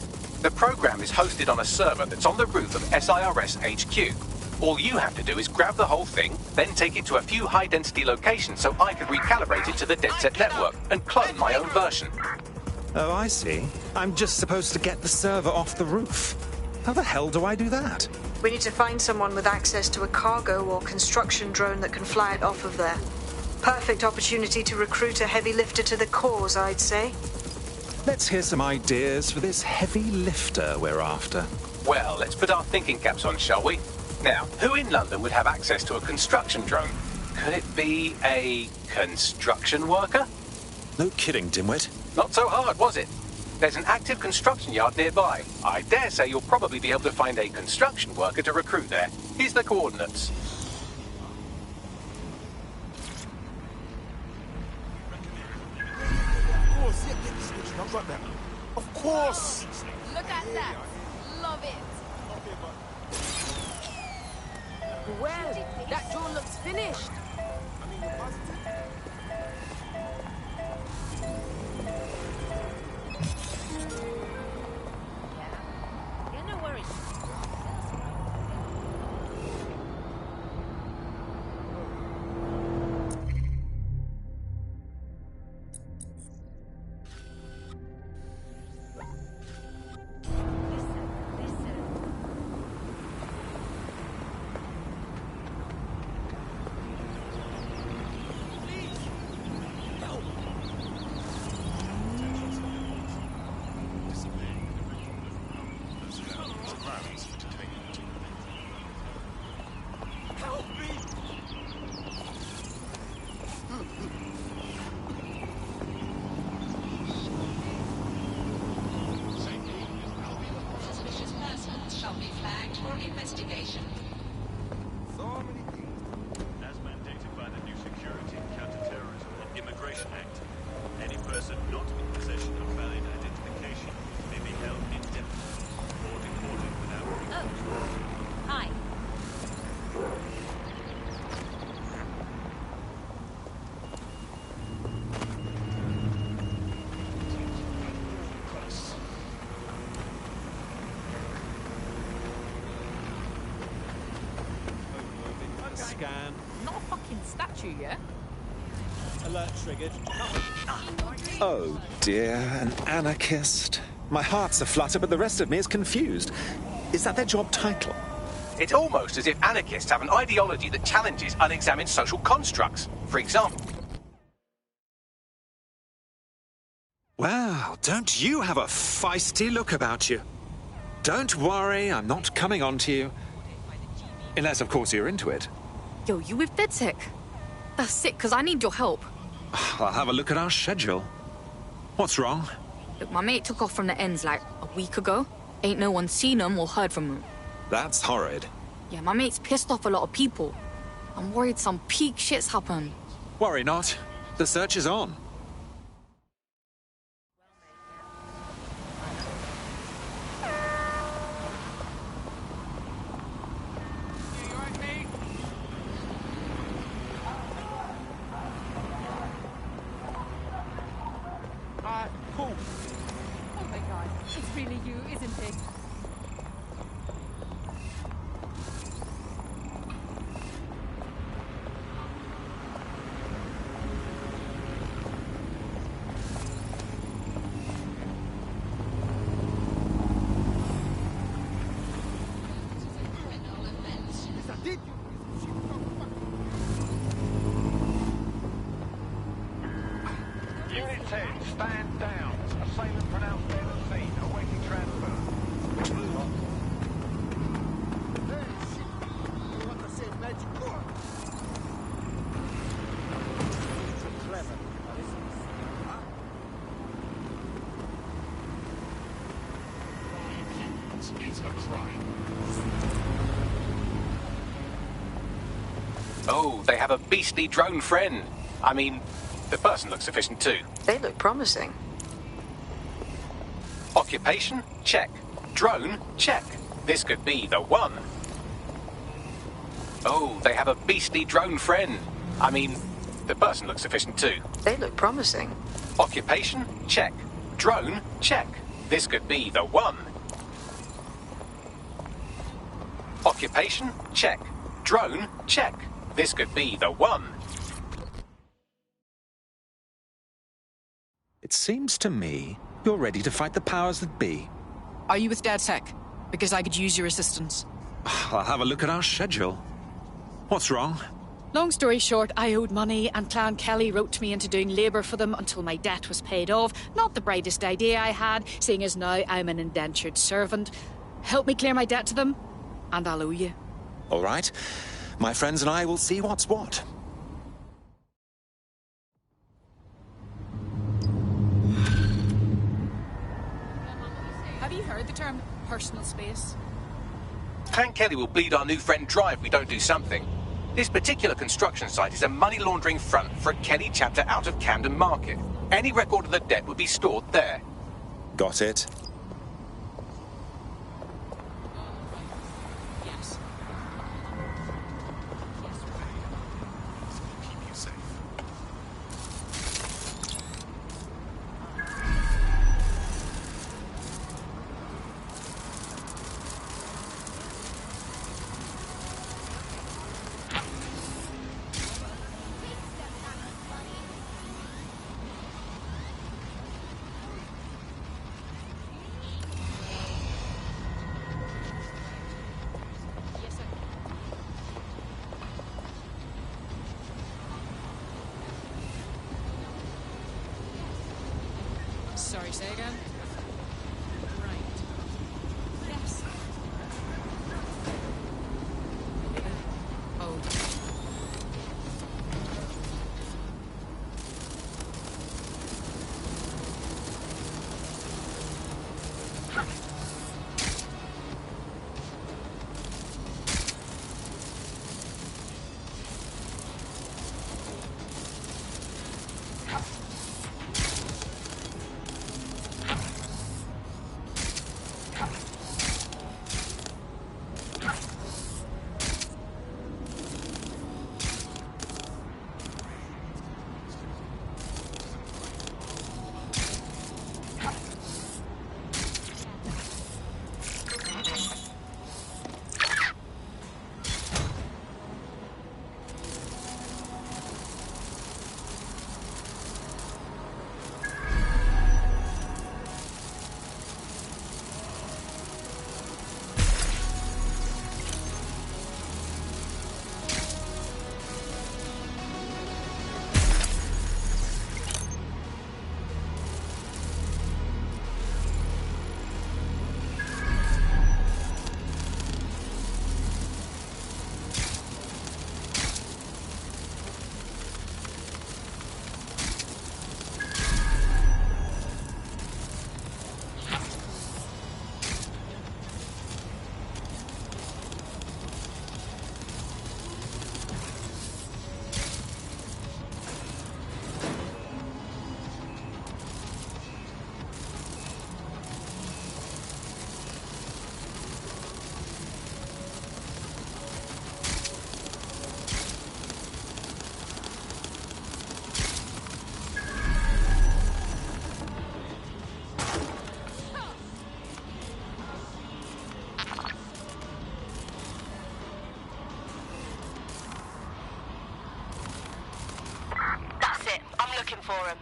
The program is hosted on a server that's on the roof of SIRS HQ. All you have to do is grab the whole thing, then take it to a few high-density locations so I can recalibrate it to the DedSec network and clone my own version.
Oh, I see. I'm just supposed to get the server off the roof. How the hell do I do that?
We need to find someone with access to a cargo or construction drone that can fly it off of there. Perfect opportunity to recruit a heavy lifter to the cause, I'd say.
Let's hear some ideas for this heavy lifter we're after.
Well, let's put our thinking caps on, shall we? Now, who in London would have access to a construction drone? Could it be a construction worker?
No kidding, dimwit.
Not so hard, was it? There's an active construction yard nearby. I dare say you'll probably be able to find a construction worker to recruit there. Here's the coordinates.
Of course, yeah, I've got that. Of course!
Look at that. Love it.
Well, that drone looks finished.
Yeah, no worries.
As mandated by the new Security and Counterterrorism and Immigration Act, any person not in possession of valid identification may be held indefinitely or deported without
Hi.
Scan.
Not a fucking statue, yeah?
Alert triggered. Oh dear, an anarchist. My heart's aflutter, but the rest of me is confused. Is that their job title?
It's almost as if anarchists have an ideology that challenges unexamined social constructs. For example...
Wow, don't you have a feisty look about you? Don't worry, I'm not coming on to you. Unless, of course, you're into it.
Yo, you with DedSec? That's sick, because I need your help.
I'll have a look at our schedule. What's wrong?
Look, my mate took off from the ends like a week ago. Ain't no one seen him or heard from him.
That's horrid.
Yeah, my mate's pissed off a lot of people. I'm worried some peak shit's happened.
Worry not. The search is on.
Cool.
Oh my god, it's really you, isn't it?
Unit 10, stand down. Assailant pronounced dead at scene, awaiting transfer.
It's a crime.
Oh, they have a beastly drone friend. I mean, the person looks sufficient too.
They look promising.
Occupation? Check. Drone? Check. This could be the one. Oh, they have a beastly drone friend. I mean, The person looks sufficient too.
They look promising.
Occupation? Check. Drone? Check. This could be the one. Occupation? Check. Drone? Check. This could be the one.
It seems to me you're ready to fight the powers that be.
Are you with DedSec? Because I could use your assistance.
I'll have a look at our schedule. What's wrong?
Long story short, I owed money, and Clan Kelly roped me into doing labour for them until my debt was paid off. Not the brightest idea I had, seeing as now I'm an indentured servant. Help me clear my debt to them, and I'll owe you.
All right. My friends and I will see what's what.
Have you heard the term personal space?
Clan Kelly will bleed our new friend dry if we don't do something. This particular construction site is a money laundering front for a Kelly chapter out of Camden Market. Any record of the debt would be stored there.
Got it.
Sorry, say again? Right. Yes. Oh.
looking for him.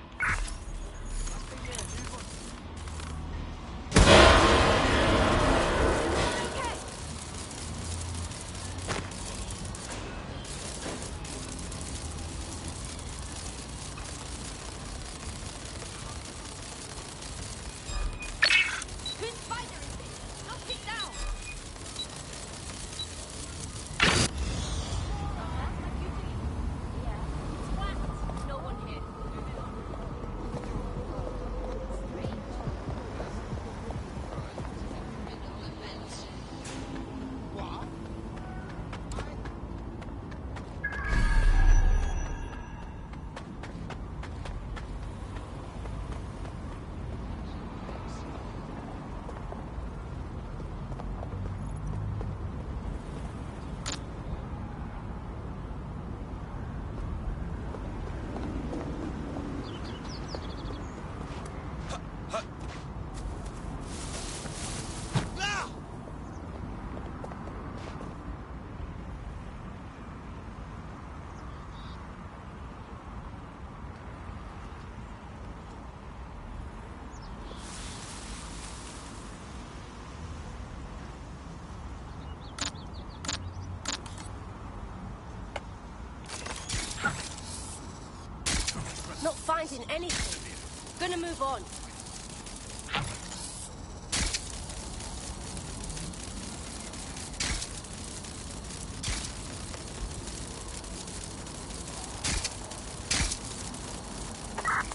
finding anything. Gonna move on.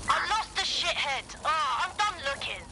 I lost the shithead. I'm done looking.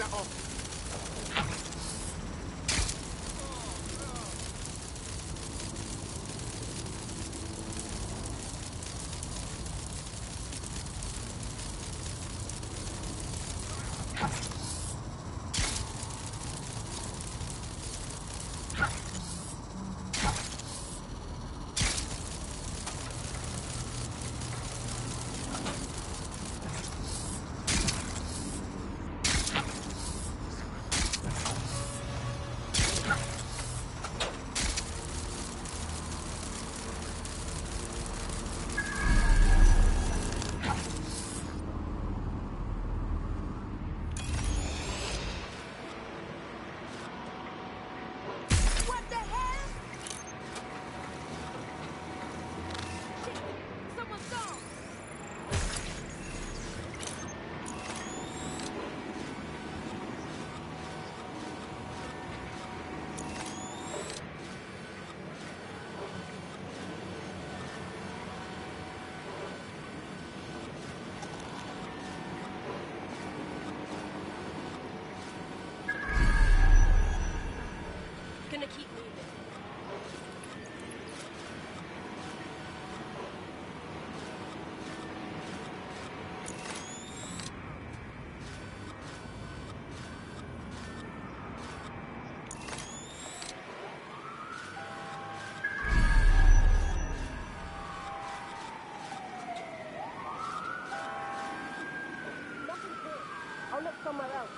that off.
Gonna keep moving. Nothing here. I'll look somewhere else.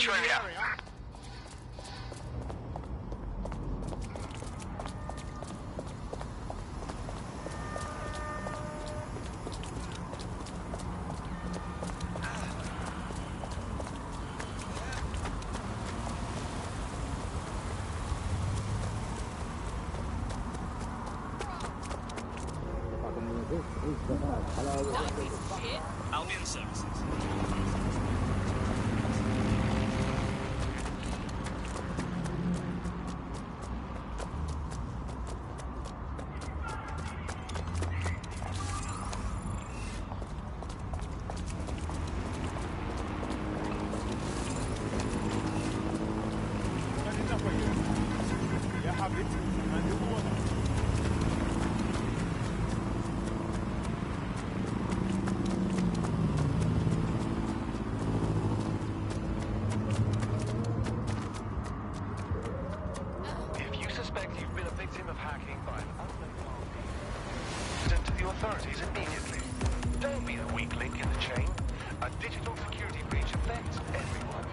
Australia.
Albion services.
If you suspect you've been a victim of hacking by an unknown party, send to the authorities immediately. Don't be the weak link in the chain. A digital security breach affects everyone.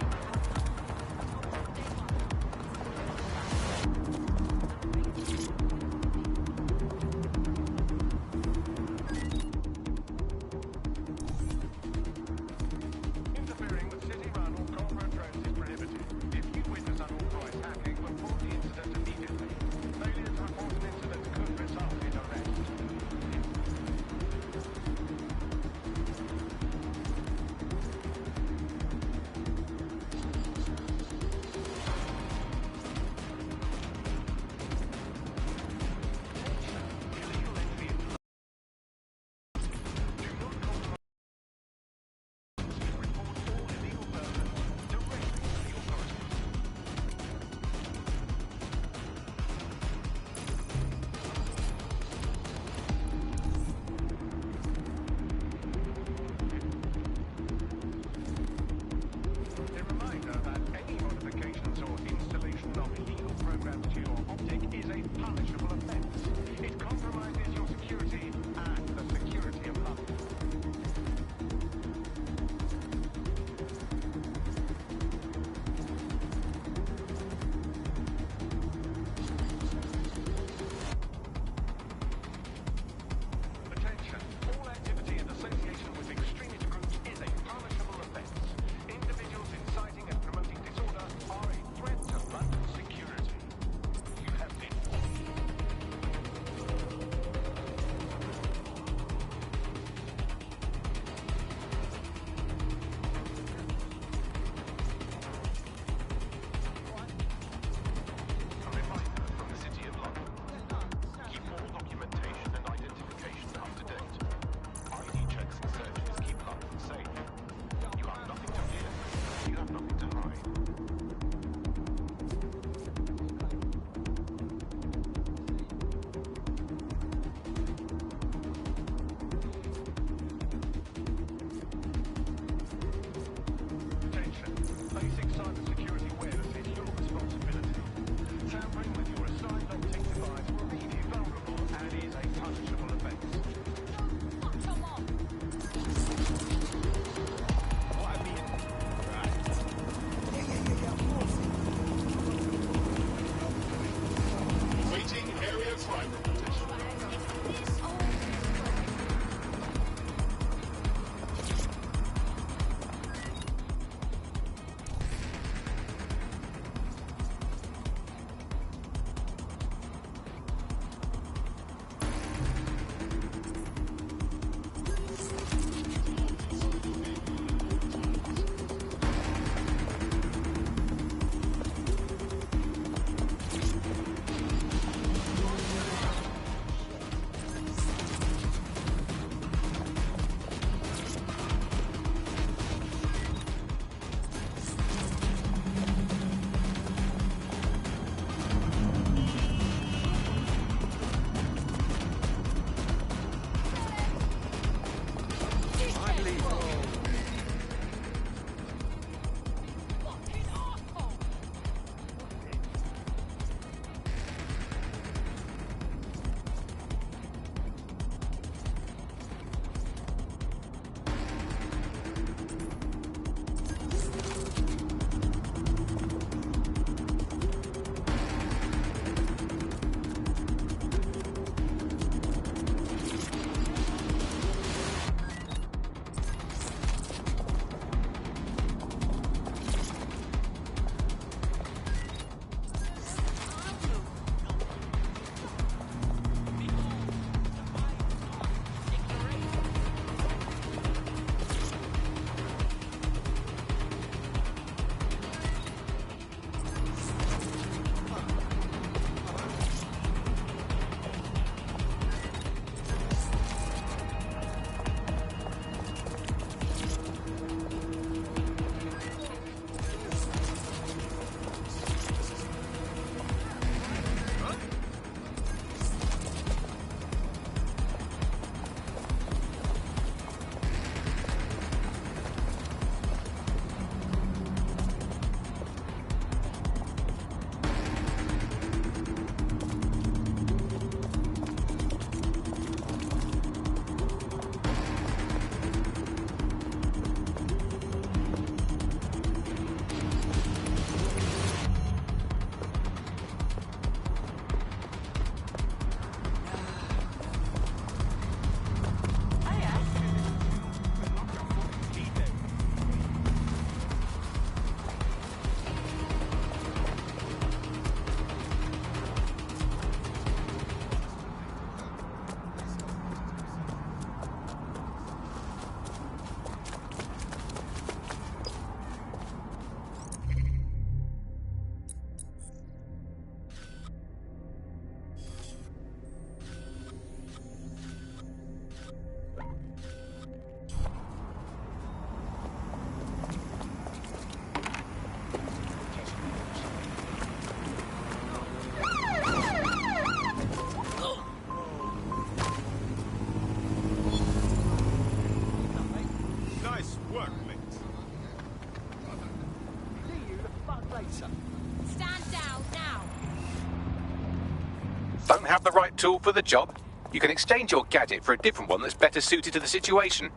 Interfering with city-run or corporate drones is prohibited. If you witness unauthorized hacking, report the incident immediately. Failure to report an incident could result in arrest.
tool for the job. You can exchange your gadget for a different one that's better suited to the situation.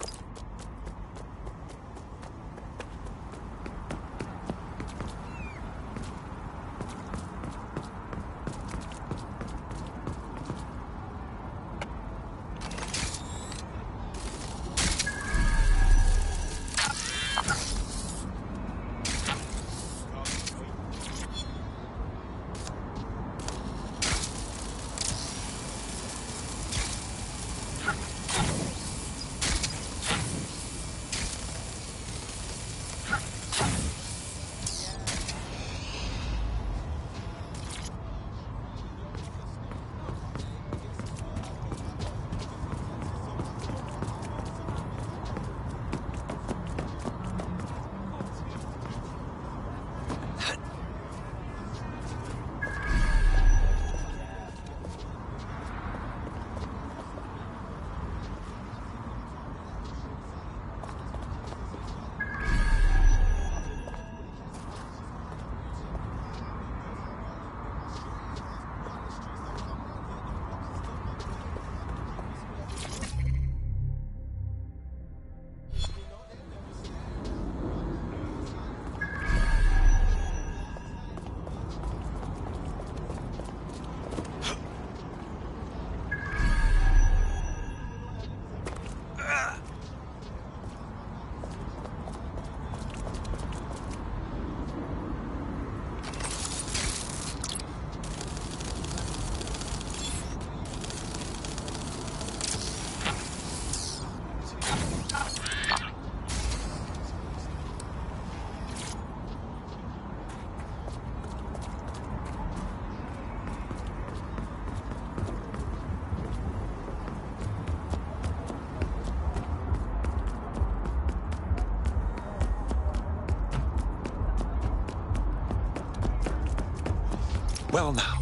Well now.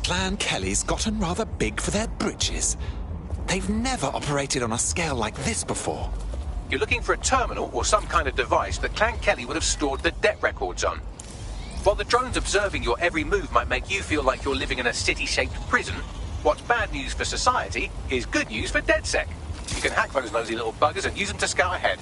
Clan Kelly's gotten rather big for their britches. They've never operated on a scale like this before.
You're looking for a terminal or some kind of device that Clan Kelly would have stored the debt records on. While the drones observing your every move might make you feel like you're living in a city-shaped prison, what's bad news for society is good news for DedSec. You can hack those nosy little buggers and use them to scout ahead.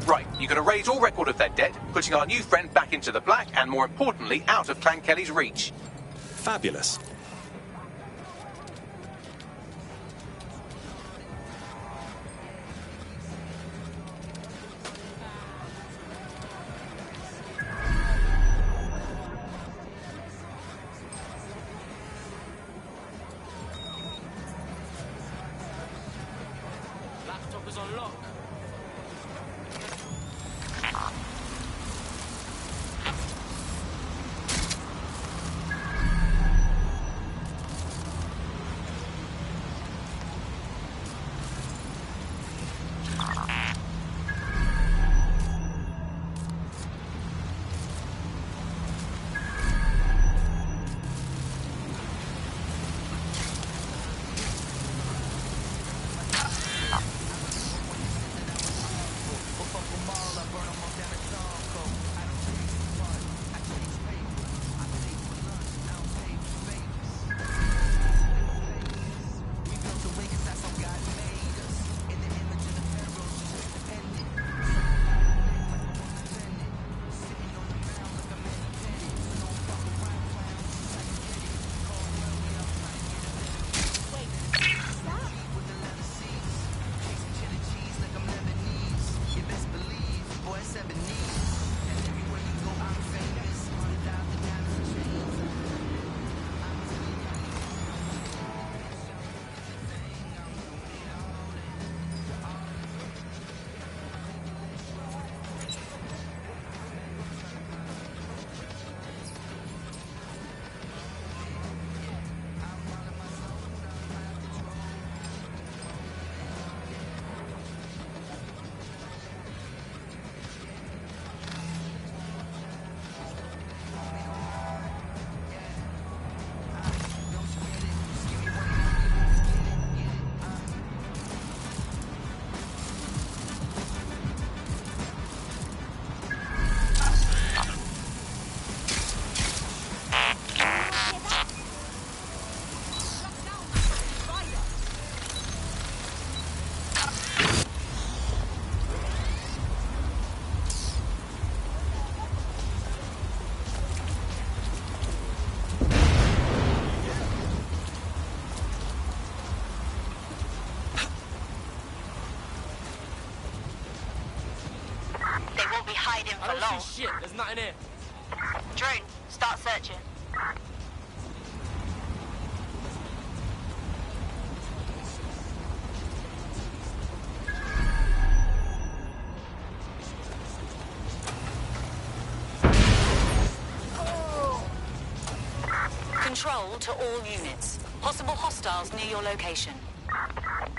Right, you can erase all record of their debt, putting our new friend back into the black and, more importantly, out of Clan Kelly's reach.
Fabulous.
Laptop is on lock.
hiding
I
for
don't
long.
see shit. There's nothing here.
Drone, start searching. Control to all units. Possible hostiles near your location.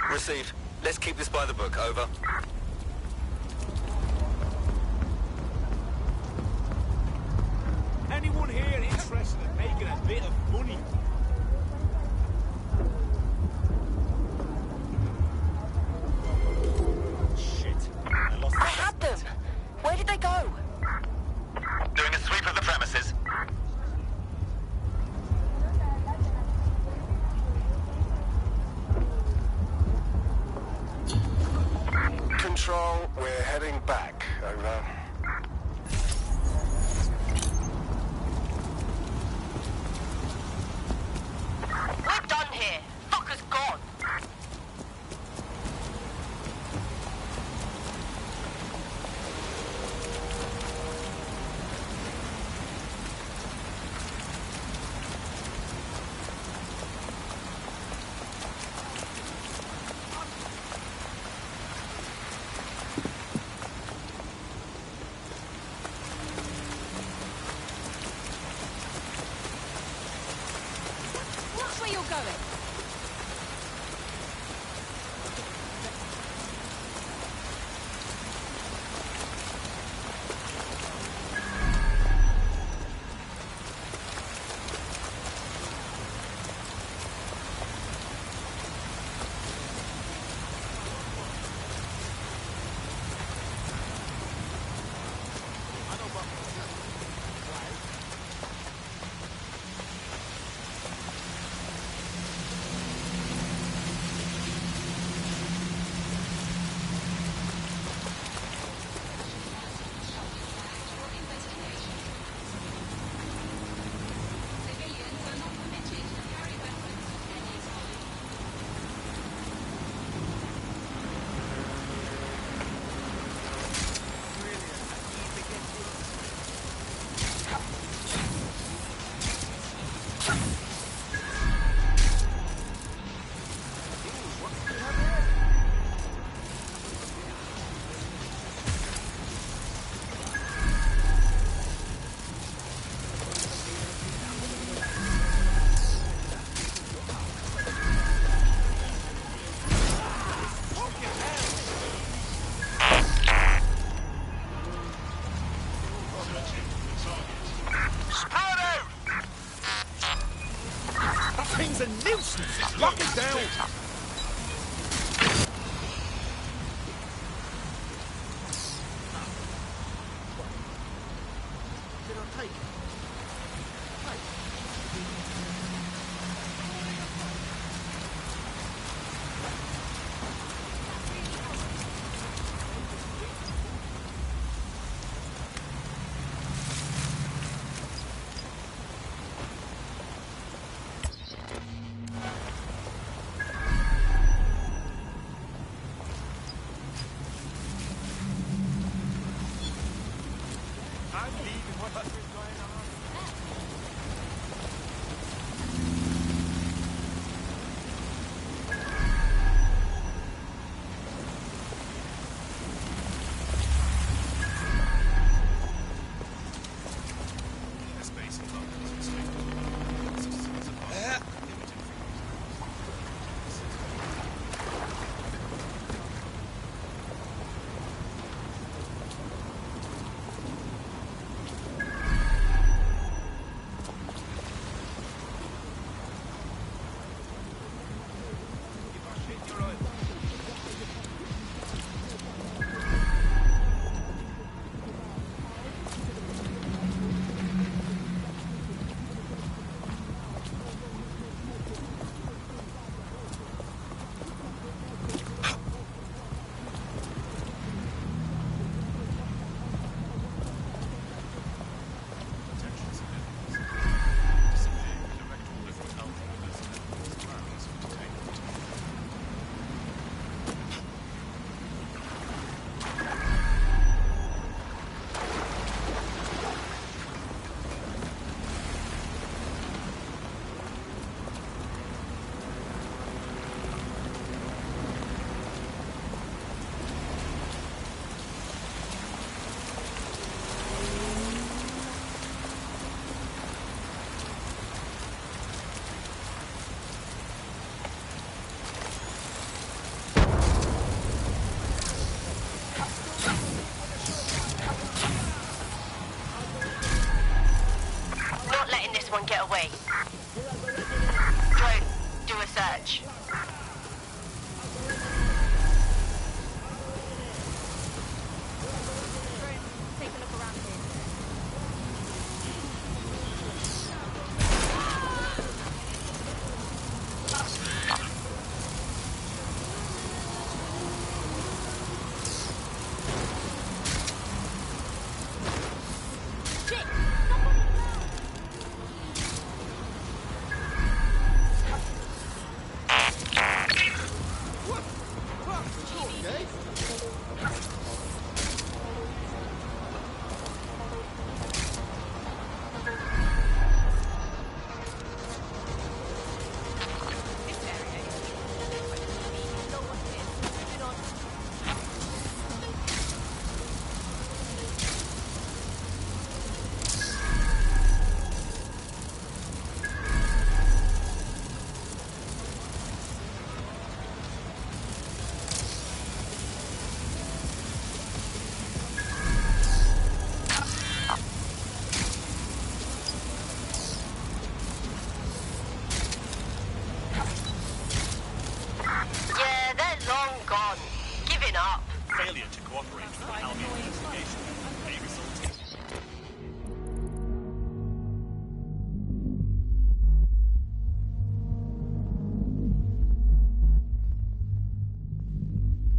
Received. Let's keep this by the book. Over.
Anyone here interested in making a bit of money? Shit.
I had them. Where did they go?
Doing a sweep of the premises.
Control, we're heading back. Over.
We're done here. Fucker's gone.
Watch where you're going.
Thing's a nuisance. Lock it down. Did I take it?
search.